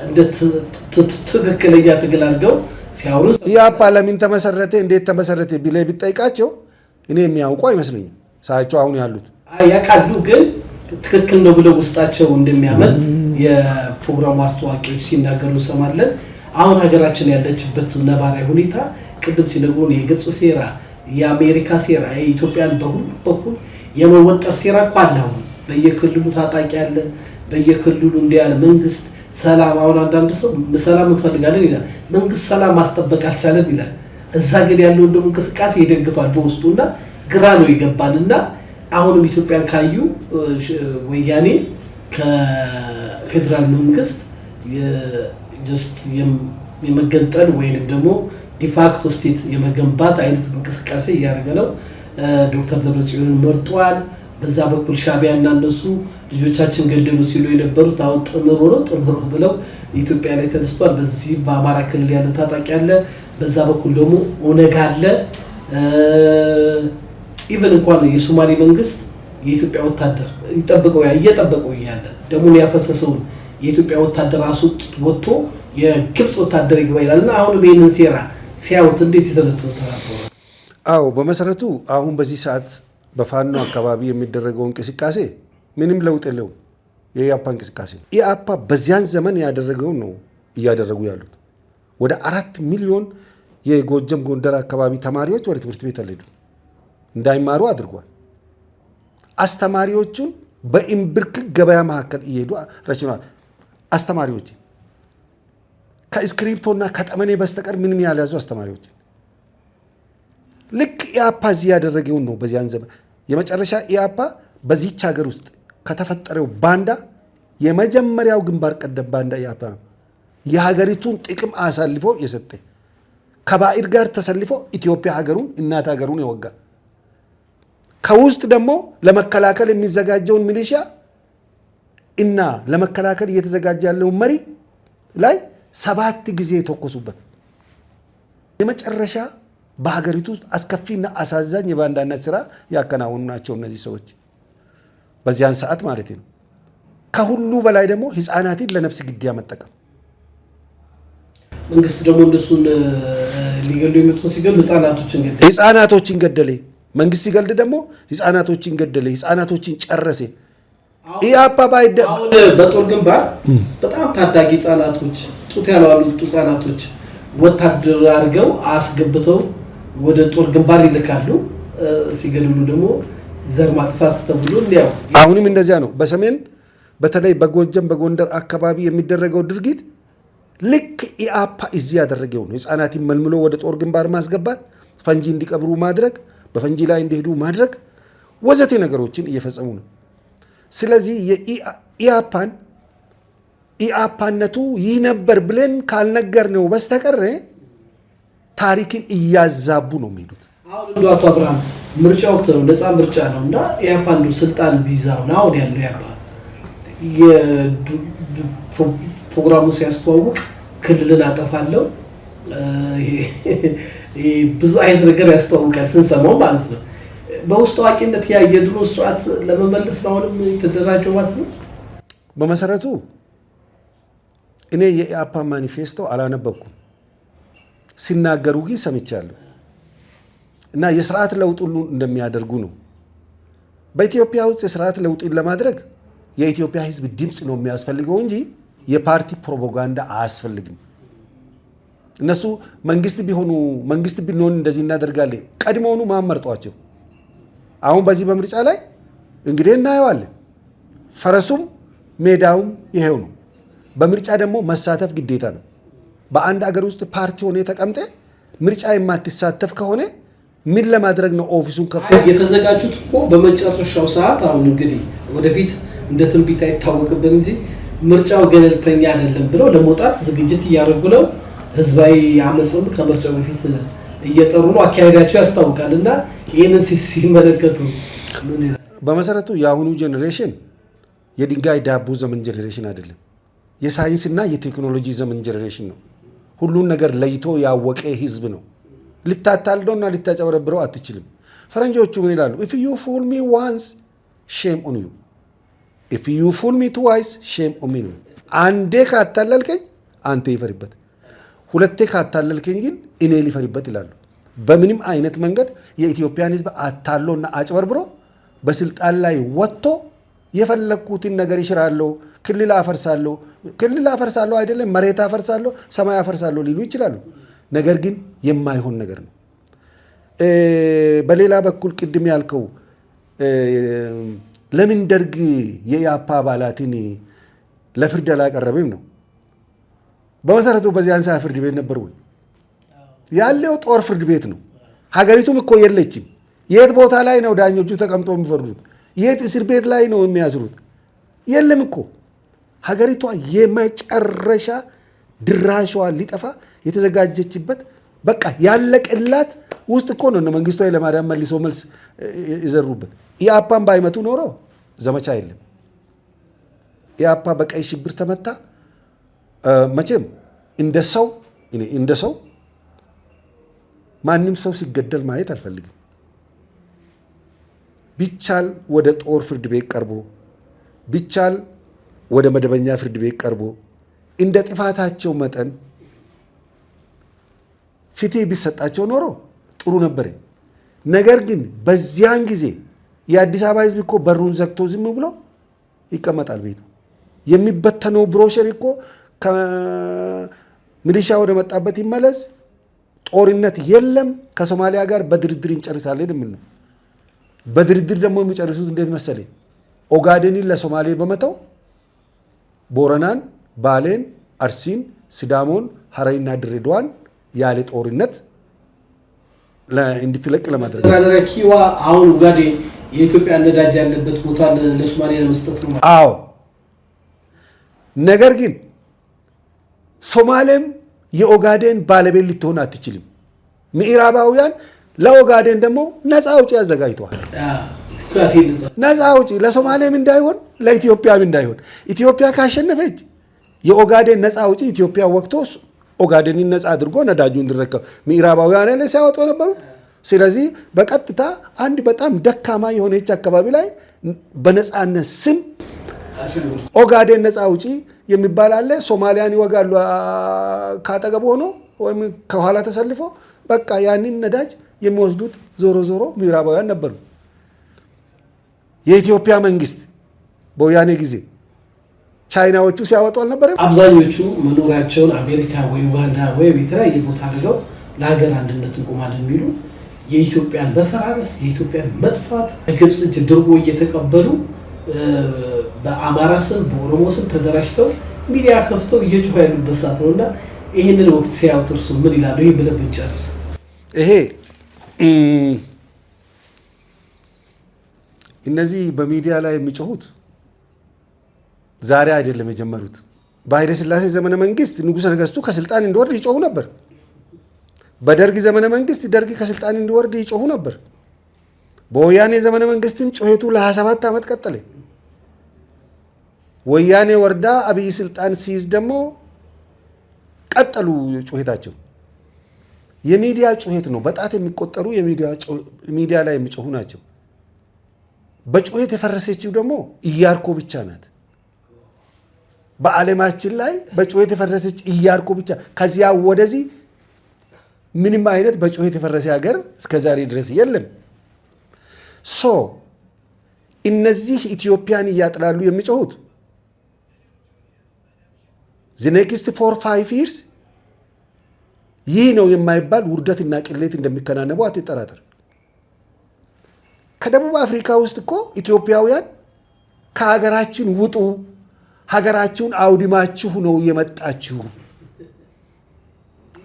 [SPEAKER 2] እንደ ትክክለኛ ትግል አድርገው ሲያወሩ
[SPEAKER 1] ኢያፓ ለምን ተመሰረተ እንዴት ተመሰረተ ቢላይ ቢጠይቃቸው እኔ የሚያውቁ አይመስለኝም። ሳያቸው አሁን ያሉት
[SPEAKER 2] ያውቃሉ፣ ግን ትክክል ነው ብለው ውስጣቸው እንደሚያመን የፕሮግራሙ አስተዋቂዎች ሲናገሩ ሰማለን። አሁን ሀገራችን ያለችበት ነባራዊ ሁኔታ ቅድም ሲነግሩን የግብፅ ሴራ፣ የአሜሪካ ሴራ፣ የኢትዮጵያን በሁሉ በኩል የመወጠር ሴራ እኮ አለ። አሁን በየክልሉ ታጣቂ አለ፣ በየክልሉ እንዲህ ያለ መንግስት ሰላም። አሁን አንዳንድ ሰው ሰላም እንፈልጋለን ይላል፣ መንግስት ሰላም ማስጠበቅ አልቻለም ይላል። እዛ ግን ያለውን ደግሞ እንቅስቃሴ ይደግፋል በውስጡና ግራ ነው ይገባልና አሁንም ኢትዮጵያን ካዩ ወያኔ ከፌዴራል መንግስት የመገንጠል ወይንም ደግሞ ዲፋክቶ ስቴት የመገንባት አይነት እንቅስቃሴ እያደረገ ነው። ዶክተር ደብረጽዮንን መርጧል። በዛ በኩል ሻቢያ እና እነሱ ልጆቻችን ገደሉ ሲሉ የነበሩት አሁን ጥምር ብለው ኢትዮጵያ ላይ ተነስቷል። በዚህ በአማራ ክልል ያለ ታጣቂ አለ፣ በዛ በኩል ደግሞ ኦነግ አለ። ኢቨን እንኳን የሶማሌ መንግስት የኢትዮጵያ ወታደር እየጠበቀው እያለ ደሙን ያፈሰሰውን የኢትዮጵያ ወታደር ወጥቶ የግብፅ ወታደር ይግባ ይላልና አሁን ይህንን ሴራ ሲያዩት እንዴት የተለተው ተራፈው?
[SPEAKER 1] አዎ በመሰረቱ አሁን በዚህ ሰዓት በፋኖ አካባቢ የሚደረገው እንቅስቃሴ ምንም ለውጥ የለውም። የኢያፓ እንቅስቃሴ ኢያፓ በዚያን ዘመን ያደረገውን ነው እያደረጉ ያሉት። ወደ 4 ሚሊዮን የጎጀም ጎንደር አካባቢ ተማሪዎች ወደ ትምህርት ቤት አልሄዱ እንዳይማሩ አድርጓል። አስተማሪዎቹን በኢምብርክክ ገበያ መካከል እየሄዱ ረሽኗል። አስተማሪዎች ከእስክሪፕቶና ከጠመኔ በስተቀር ምንም ያልያዙ አስተማሪዎች ልክ ኢያፓ እዚህ ያደረገውን ነው በዚያን ዘመን። የመጨረሻ ኢያፓ በዚህች ሀገር ውስጥ ከተፈጠረው ባንዳ የመጀመሪያው ግንባር ቀደም ባንዳ ኢያፓ ነው። የሀገሪቱን ጥቅም አሳልፎ የሰጠ ከባዕድ ጋር ተሰልፎ ኢትዮጵያ ሀገሩን እናት ሀገሩን የወጋ ከውስጥ ደግሞ ለመከላከል የሚዘጋጀውን ሚሊሻ እና ለመከላከል እየተዘጋጀ ያለውን መሪ ላይ 7 ጊዜ የተኮሱበት የመጨረሻ በሀገሪቱ ውስጥ አስከፊና አሳዛኝ የባንዳነት ስራ ያከናወኑ ናቸው እነዚህ ሰዎች በዚያን ሰዓት ማለት ነው። ከሁሉ በላይ ደግሞ ህፃናትን ለነፍስ ግድያ መጠቀም
[SPEAKER 2] መንግስት ደግሞ እነሱን ሊገሉ የመጡት ሲገሉ ህፃናቶችን ገደለ። መንግስት ሲገል ደግሞ ህፃናቶችን ገደለ፣ ህፃናቶችን ጨረሰ። ኢያፓ አሁን በጦር ግንባር በጣም ታዳጊ ህፃናቶች፣ ጡት ያልዋሉት ህፃናቶች ወታደር አድርገው አስገብተው ወደ ጦር ግንባር ይልካሉ። ሲገድሉ ደግሞ ዘር ማጥፋት ተብሎ ያው
[SPEAKER 1] አሁንም እንደዚያ ነው። በሰሜን በተለይ በጎጀም በጎንደር አካባቢ የሚደረገው ድርጊት ልክ ኢያፓ እዚህ ያደረገው ነው። ህፃናትን መልምሎ ወደ ጦር ግንባር ማስገባት፣ ፈንጂ እንዲቀብሩ ማድረግ፣ በፈንጂ ላይ እንዲሄዱ ማድረግ ወዘተ ነገሮችን እየፈጸሙ ነው። ስለዚህ ኢያፓነቱ ይህ ነበር ብለን ካልነገር ነው በስተቀር ታሪክን እያዛቡ ነው የሚሄዱት።
[SPEAKER 2] አሁን እንደው አቶ አብርሃም ምርጫ ወቅት ነው፣ ነፃ ምርጫ ነው እና ኢያፓ እንደው ስልጣን ቢይዛው ነው አሁን ያለው ኢያፓ የፕሮግራሙ ሲያስተዋውቅ ክልልን አጠፋለሁ ብዙ አይነት ነገር ያስተዋውቃል ስንሰማው ማለት ነው። በውስጥ አዋቂነት ያ የድሮ ስርዓት ለመመለስ ነው አሁንም የተደራጀው ማለት ነው።
[SPEAKER 1] በመሰረቱ እኔ የኢያፓ ማኒፌስቶ አላነበብኩም፣ ሲናገሩ ግን ሰምቻለሁ እና የስርዓት ለውጥ ሁሉ እንደሚያደርጉ ነው። በኢትዮጵያ ውስጥ የስርዓት ለውጥን ለማድረግ የኢትዮጵያ ሕዝብ ድምፅ ነው የሚያስፈልገው እንጂ የፓርቲ ፕሮፓጋንዳ አያስፈልግም። እነሱ መንግስት ቢሆን እንደዚህ እናደርጋለን ቀድሞውኑ ማመርጧቸው። አሁን በዚህ በምርጫ ላይ እንግዲህ እናየዋለን። ፈረሱም ሜዳውም ይሄው ነው። በምርጫ ደግሞ መሳተፍ ግዴታ ነው። በአንድ አገር ውስጥ ፓርቲ ሆነ ተቀምጠ ምርጫ የማትሳተፍ ከሆነ ምን ለማድረግ ነው ኦፊሱን ከፍቶ
[SPEAKER 2] የተዘጋጁት እኮ በመጨረሻው ሰዓት? አሁን እንግዲህ ወደፊት እንደ ትንቢት አይታወቅብን እንጂ ምርጫው ገለልተኛ አይደለም ብለው ለመውጣት ዝግጅት እያደረጉ ነው። ህዝባዊ አመፅም ከምርጫው በፊት እየጠሩ ነው። አካሄዳቸው ያስታውቃል። እና ይህንን ሲመለከቱ
[SPEAKER 1] በመሰረቱ የአሁኑ ጄኔሬሽን የድንጋይ ዳቦ ዘመን ጄኔሬሽን አይደለም፣ የሳይንስና የቴክኖሎጂ ዘመን ጄኔሬሽን ነው። ሁሉን ነገር ለይቶ ያወቀ ህዝብ ነው። ልታታልደውና ልታጨበረብረው አትችልም። ፈረንጆቹ ምን ይላሉ? if you fool me once shame on you, if you fool me twice shame on me። አንዴ ካታለልከኝ አንተ ይፈርበት፣ ሁለቴ ካታለልከኝ ግን እኔ ሊፈርበት ይላሉ። በምንም አይነት መንገድ የኢትዮጵያን ህዝብ አታሎና አጭበርብሮ በስልጣን ላይ ወጥቶ የፈለኩትን ነገር ይሽራለሁ፣ ክልል አፈርሳለሁ አይደለም መሬት አፈርሳለሁ፣ ሰማይ አፈርሳለሁ ሊሉ ይችላሉ። ነገር ግን የማይሆን ነገር ነው። በሌላ በኩል ቅድም ያልከው ለምን ደርግ የኢያፓ አባላትን ለፍርድ አላቀረበም ነው። በመሰረቱ በዚያን ሰዓት ፍርድ ቤት ነበር ወይ? ያለው ጦር ፍርድ ቤት ነው። ሀገሪቱም እኮ የለችም። የት ቦታ ላይ ነው ዳኞቹ ተቀምጠው የሚፈርዱት? የት እስር ቤት ላይ ነው የሚያስሩት? የለም እኮ ሀገሪቷ የመጨረሻ ድራሿ ሊጠፋ የተዘጋጀችበት በቃ ያለቀላት ውስጥ እኮ ነው። መንግስቱ ኃይለማርያም መልሶ መልስ የዘሩበት። ኢያፓን ባይመቱ ኖሮ ዘመቻ የለም። ኢያፓ በቀይ ሽብር ተመታ። መቼም እንደ ሰው ማንም ሰው ሲገደል ማየት አልፈልግም። ቢቻል ወደ ጦር ፍርድ ቤት ቀርቦ ቢቻል ወደ መደበኛ ፍርድ ቤት ቀርቦ እንደ ጥፋታቸው መጠን ፍትህ ቢሰጣቸው ኖሮ ጥሩ ነበር። ነገር ግን በዚያን ጊዜ የአዲስ አበባ ህዝብ እኮ በሩን ዘግቶ ዝም ብሎ ይቀመጣል ቤቱ። የሚበተነው ብሮሸር እኮ ከሚሊሻ ወደ መጣበት ይመለስ፣ ጦርነት የለም፣ ከሶማሊያ ጋር በድርድር እንጨርሳለን የሚል ነው። በድርድር ደግሞ የሚጨርሱት እንዴት መሰለ? ኦጋዴንን ለሶማሌ በመተው ቦረናን፣ ባሌን፣ አርሲን፣ ሲዳሞን፣ ሀረሪና ድሬዳዋን ያለ ጦርነት እንድትለቅ ለማድረግ
[SPEAKER 2] ኪዋ አሁን ኦጋዴን የኢትዮጵያ ነዳጅ ያለበት ቦታ ለሶማሌ ለመስጠት ነው።
[SPEAKER 1] አዎ። ነገር ግን ሶማሌም የኦጋዴን ባለቤት ልትሆን አትችልም። ምዕራባውያን ለኦጋዴን ደግሞ ነፃ አውጪ አዘጋጅተዋል። ነፃ አውጪ ለሶማሌም እንዳይሆን ለኢትዮጵያም እንዳይሆን። ኢትዮጵያ ካሸነፈች የኦጋዴን ነፃ አውጪ ኢትዮጵያ ወቅቶ ኦጋዴንን ነፃ አድርጎ ነዳጁ እንዲረከብ ምዕራባውያን ላይ ሲያወጡ ነበሩ። ስለዚህ በቀጥታ አንድ በጣም ደካማ የሆነች አካባቢ ላይ በነፃነት ስም ኦጋዴን ነፃ አውጪ የሚባል አለ። ሶማሊያን ይወጋሉ ካጠገቡ ሆኖ ወይም ከኋላ ተሰልፎ በቃ ያንን ነዳጅ የሚወስዱት ዞሮ ምዕራባውያን ነበሩ። የኢትዮጵያ መንግስት በወያኔ ጊዜ ቻይናዎቹ ሲያወጡ አልነበረም?
[SPEAKER 2] አብዛኞቹ መኖሪያቸውን አሜሪካ ወይ ኡጋንዳ ወይ የተለያየ ቦታ አድርገው ለሀገር አንድነት እንቆማለን የሚሉ የኢትዮጵያን መፈራረስ የኢትዮጵያን መጥፋት ግብጽ እጅ ድርጎ እየተቀበሉ በአማራ ስም በኦሮሞ ስም ተደራጅተው ሚዲያ ከፍተው እየጮሁ ያሉበት ሰዓት ነውና ይህንን ወቅት ሲያዩት እርሱ ምን ይላሉ? ይህ ብለን ብንጨርስ
[SPEAKER 1] ይሄ እነዚህ በሚዲያ ላይ የሚጮሁት ዛሬ አይደለም የጀመሩት። በኃይለ ሥላሴ ዘመነ መንግስት ንጉሠ ነገሥቱ ከስልጣን እንዲወርድ ይጮሁ ነበር። በደርግ ዘመነ መንግስት ደርግ ከስልጣን እንዲወርድ ይጮሁ ነበር። በወያኔ ዘመነ መንግስትም ጮሄቱ ለ27 ዓመት ቀጠለ። ወያኔ ወርዳ አብይ ስልጣን ሲይዝ ደግሞ ቀጠሉ ጮሄታቸው። የሚዲያ ጮሄት ነው። በጣት የሚቆጠሩ ሚዲያ ላይ የሚጮሁ ናቸው። በጮሄት የፈረሰችው ደግሞ ኢያሪኮ ብቻ ናት። በዓለማችን ላይ በጮሄት የፈረሰች ኢያሪኮ ብቻ። ከዚያ ወደዚህ ምንም አይነት በጮሄት የፈረሰ ሀገር እስከዛሬ ድረስ የለም። እነዚህ ኢትዮጵያን እያጥላሉ የሚጮሁት the next 4-5 years ይህ ነው የማይባል ውርደትና ቅሌት እንደሚከናነቡ አትጠራጠር። ከደቡብ አፍሪካ ውስጥ እኮ ኢትዮጵያውያን ከሀገራችን ውጡ፣ ሀገራችሁን አውድማችሁ ነው የመጣችሁ፣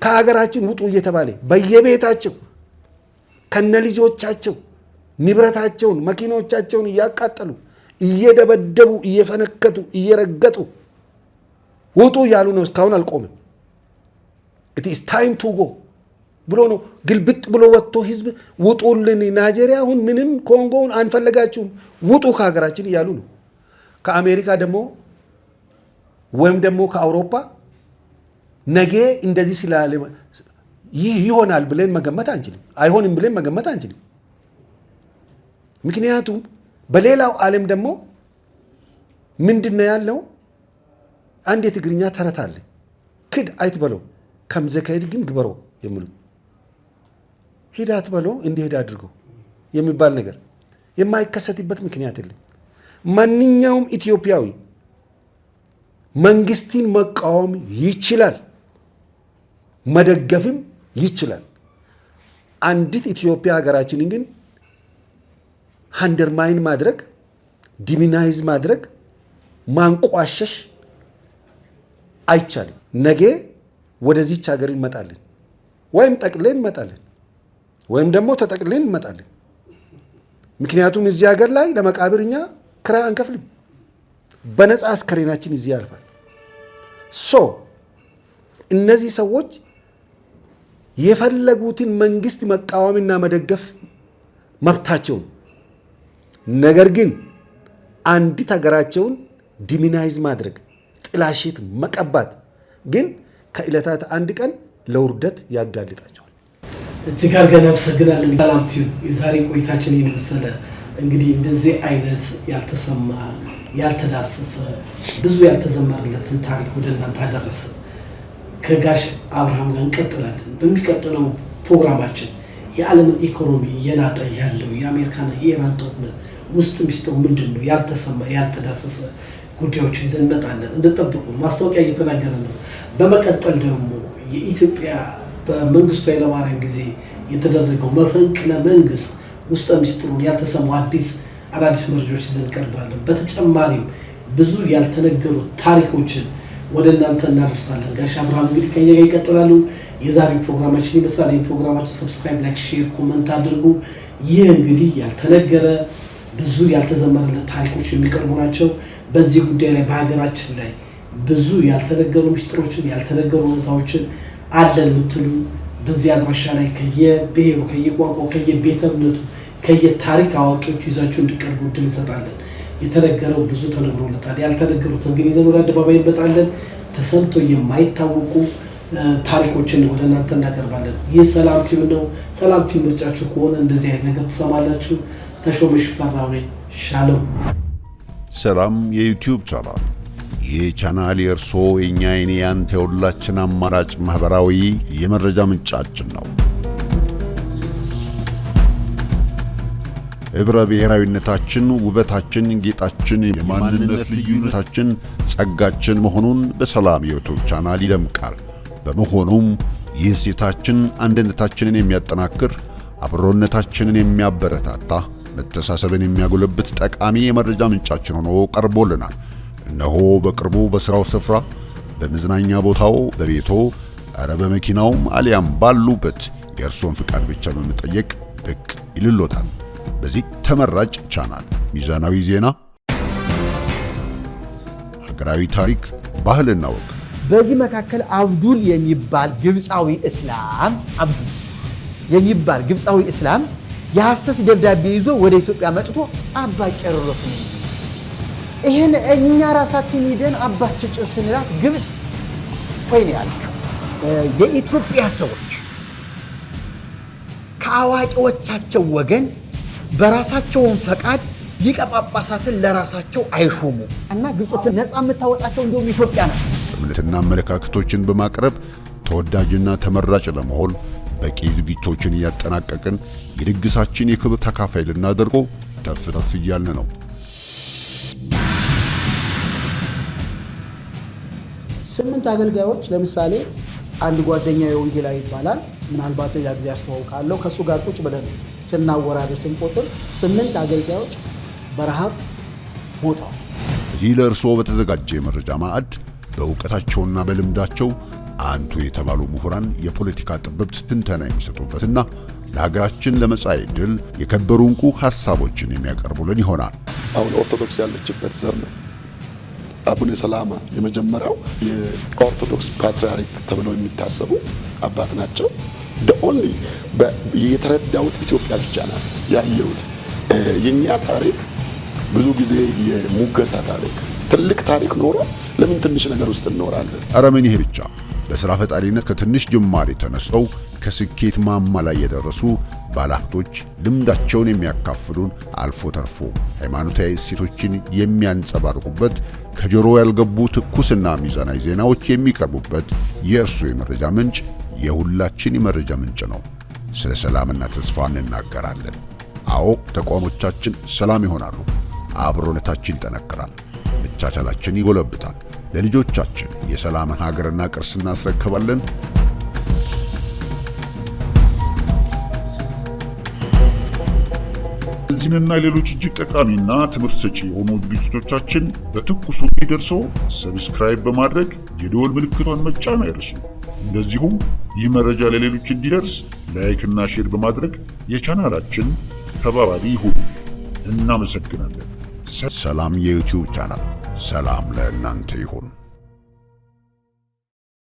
[SPEAKER 1] ከሀገራችን ውጡ እየተባለ በየቤታቸው ከነልጆቻቸው ንብረታቸውን መኪኖቻቸውን እያቃጠሉ እየደበደቡ እየፈነከቱ እየረገጡ ውጡ እያሉ ነው። እስካሁን አልቆመም። it is time to go ብሎ ነው ግልብጥ ብሎ ወጥቶ ህዝብ ውጡልን፣ ናይጄሪያ አሁን ምንም ኮንጎውን አንፈልጋችሁም ውጡ ከሀገራችን እያሉ ነው። ከአሜሪካ ደግሞ ወይም ደግሞ ከአውሮፓ ነገ እንደዚህ ስላለ ይህ ይሆናል ብለን መገመት አንችልም፣ አይሆንም ብለን መገመት አንችልም። ምክንያቱም በሌላው ዓለም ደግሞ ምንድነው ያለው? አንድ የትግርኛ ተረት አለ። ክድ አይትበለው ከምዘከይድ ግን ግበሮ የሚሉት ሂድ አትበለው እንዲሄድ አድርገው የሚባል ነገር የማይከሰትበት ምክንያት የለም። ማንኛውም ኢትዮጵያዊ መንግስትን መቃወም ይችላል፣ መደገፍም ይችላል። አንዲት ኢትዮጵያ ሀገራችንን ግን አንደርማይን ማድረግ፣ ዲሚናይዝ ማድረግ፣ ማንቋሸሽ አይቻልም። ነገ ወደዚች ሀገር እንመጣለን፣ ወይም ጠቅለን እንመጣለን፣ ወይም ደግሞ ተጠቅለን እንመጣለን። ምክንያቱም እዚህ ሀገር ላይ ለመቃብር እኛ ክራይ አንከፍልም። በነፃ አስከሬናችን እዚህ ያልፋል። እነዚህ ሰዎች የፈለጉትን መንግስት መቃወምና መደገፍ መብታቸው ነው። ነገር ግን አንዲት ሀገራቸውን ዲሚናይዝ ማድረግ፣ ጥላሸት መቀባት ግን ከዕለታት አንድ ቀን ለውርደት ያጋልጣቸዋል።
[SPEAKER 2] እጅግ አድርገን እናመሰግናለን። ሰላም ቲዩብ የዛሬ ቆይታችን ይህን መሰለ። እንግዲህ እንደዚህ አይነት ያልተሰማ ያልተዳሰሰ ብዙ ያልተዘመረለትን ታሪክ ወደ እናንተ አደረሰ። ከጋሽ አብርሃም ጋር እንቀጥላለን። በሚቀጥለው ፕሮግራማችን የዓለምን ኢኮኖሚ እየናጠ ያለው የአሜሪካና የኢራን ጦርነት ውስጥ ሚስጥሩ ምንድን ነው? ያልተሰማ ያልተዳሰሰ ጉዳዮችን ይዘን እንመጣለን። እንድጠብቁ ማስታወቂያ እየተናገረ ነው። በመቀጠል ደግሞ የኢትዮጵያ በመንግስቱ ኃይለማርያም ጊዜ የተደረገው መፈንቅለ መንግስት ውስጥ ሚስጥሩን ያልተሰሙ አዳዲስ መረጃዎች ይዘን ቀርባለን። በተጨማሪም ብዙ ያልተነገሩ ታሪኮችን ወደ እናንተ እናደርሳለን። ጋሽ አብርሃም እንግዲህ ከኛ ጋር ይቀጥላሉ። የዛሬው ፕሮግራማችን ይመስላል። የፕሮግራማችን ሰብስክራይብ፣ ላይክ፣ ሼር፣ ኮመንት አድርጉ። ይህ እንግዲህ ያልተነገረ ብዙ ያልተዘመረለት ታሪኮች የሚቀርቡ ናቸው። በዚህ ጉዳይ ላይ በሀገራችን ላይ ብዙ ያልተነገሩ ምስጢሮችን ያልተነገሩ እውነታዎችን አለን የምትሉ በዚህ አድራሻ ላይ ከየብሔሩ ከየቋንቋው ከየቤተ እምነቱ ከየታሪክ አዋቂዎች ይዛችሁ እንዲቀርቡ እድል እንሰጣለን። የተነገረው ብዙ ተነግሮለታል። ያልተነገሩትን ግን ይዘን ወደ አደባባይ እንመጣለን። ተሰምቶ የማይታወቁ ታሪኮችን ወደ እናንተ እናቀርባለን። ይህ ሰላም ቲዩብ ነው። ሰላም ቲዩብ ምርጫችሁ ከሆነ እንደዚህ አይነት ነገር ትሰማላችሁ። ተሾመ ሽፈራው ነኝ። ሻሎም።
[SPEAKER 4] ሰላም የዩቲዩብ ቻናል ይህ ቻናል የእርሶ የኛ የኔ ያንተ የሁላችን አማራጭ ማህበራዊ የመረጃ ምንጫችን ነው። ህብረ ብሔራዊነታችን ውበታችን፣ ጌጣችን፣ የማንነት ልዩነታችን ጸጋችን መሆኑን በሰላም የዩቲዩብ ቻናል ይደምቃል። በመሆኑም ይህ ሴታችን አንድነታችንን የሚያጠናክር አብሮነታችንን የሚያበረታታ መተሳሰብን የሚያጎለብት ጠቃሚ የመረጃ ምንጫችን ሆኖ ቀርቦልናል። እነሆ በቅርቡ በስራው ስፍራ፣ በመዝናኛ ቦታው፣ በቤቶ፣ በመኪናው አሊያም ባሉበት የእርሶን ፍቃድ ብቻ በመጠየቅ ብቅ ይልሎታል። በዚህ ተመራጭ ቻናል ሚዛናዊ ዜና፣ ሀገራዊ ታሪክ፣ ባህልና ወግ።
[SPEAKER 5] በዚህ መካከል አብዱል የሚባል ግብፃዊ እስላም የሐሰት ደብዳቤ ይዞ ወደ ኢትዮጵያ መጥቶ አባ ቄርሎስ ነው። ይሄን እኛ ራሳችን ሄደን አባት ስጭ ስንላት ግብፅ ወይ ነው ያለችው። የኢትዮጵያ ሰዎች ከአዋቂዎቻቸው ወገን በራሳቸውን ፈቃድ ሊቀ ጳጳሳትን ለራሳቸው አይሾሙ እና ግብጾችን ነፃ የምታወጣቸው እንደውም ኢትዮጵያ ናት።
[SPEAKER 4] እምነትና አመለካከቶችን በማቅረብ ተወዳጅና ተመራጭ ለመሆን በቂ ዝግጅቶችን እያጠናቀቅን የድግሳችን የክብር ተካፋይ ልናደርገው ተፍ እያልን ነው።
[SPEAKER 6] 8 አገልጋዮች ለምሳሌ አንድ ጓደኛ የወንጌላዊ ይባላል። ምናልባት ያ ጊዜ አስተዋውቃለሁ። ከሱ ጋር ቁጭ ብለን ስናወራደ ስንቆጥር 8 አገልጋዮች በረሃብ ሞተዋል።
[SPEAKER 4] እዚህ ለእርሶ በተዘጋጀ የመረጃ ማዕድ በእውቀታቸውና በልምዳቸው አንቱ የተባሉ ምሁራን የፖለቲካ ጥበብት ትንተና የሚሰጡበትና ለሀገራችን ለመጻኢ ዕድል የከበሩ ዕንቁ ሐሳቦችን የሚያቀርቡልን ይሆናል።
[SPEAKER 7] አሁን ኦርቶዶክስ ያለችበት ዘር ነው። አቡነ ሰላማ የመጀመሪያው የኦርቶዶክስ ፓትርያርክ ተብለው የሚታሰቡ አባት ናቸው። ኦንሊ የተረዳሁት ኢትዮጵያ ብቻ ናት ያየሁት። የኛ ታሪክ ብዙ ጊዜ የሙገሳ ታሪክ፣ ትልቅ ታሪክ ኖሮ ለምን ትንሽ ነገር ውስጥ እንኖራለን?
[SPEAKER 4] ኧረ ምን ይሄ ብቻ! በሥራ ፈጣሪነት ከትንሽ ጅማሬ ተነስተው ከስኬት ማማ ላይ የደረሱ ባለሀብቶች ልምዳቸውን የሚያካፍሉን፣ አልፎ ተርፎ ሃይማኖታዊ እሴቶችን የሚያንጸባርቁበት፣ ከጆሮ ያልገቡ ትኩስና ሚዛናዊ ዜናዎች የሚቀርቡበት የእርሱ የመረጃ ምንጭ የሁላችን የመረጃ ምንጭ ነው። ስለ ሰላምና ተስፋ እንናገራለን። አዎ፣ ተቋሞቻችን ሰላም ይሆናሉ። አብሮነታችን ይጠነክራል። መቻቻላችን ይጎለብታል። ለልጆቻችን የሰላምን ሀገርና ቅርስ እናስረክባለን።
[SPEAKER 8] እዚህንና ሌሎች እጅግ ጠቃሚና ትምህርት ሰጪ የሆኑ ዝግጅቶቻችን በትኩሱ እንዲደርሰው ሰብስክራይብ በማድረግ የደወል ምልክቷን መጫን አይርሱ። እንደዚሁም ይህ መረጃ ለሌሎች እንዲደርስ ላይክ እና ሼር በማድረግ የቻናላችን ተባባሪ ይሁኑ። እናመሰግናለን።
[SPEAKER 4] ሰላም የዩቲዩብ ቻናል፣ ሰላም ለእናንተ ይሁን።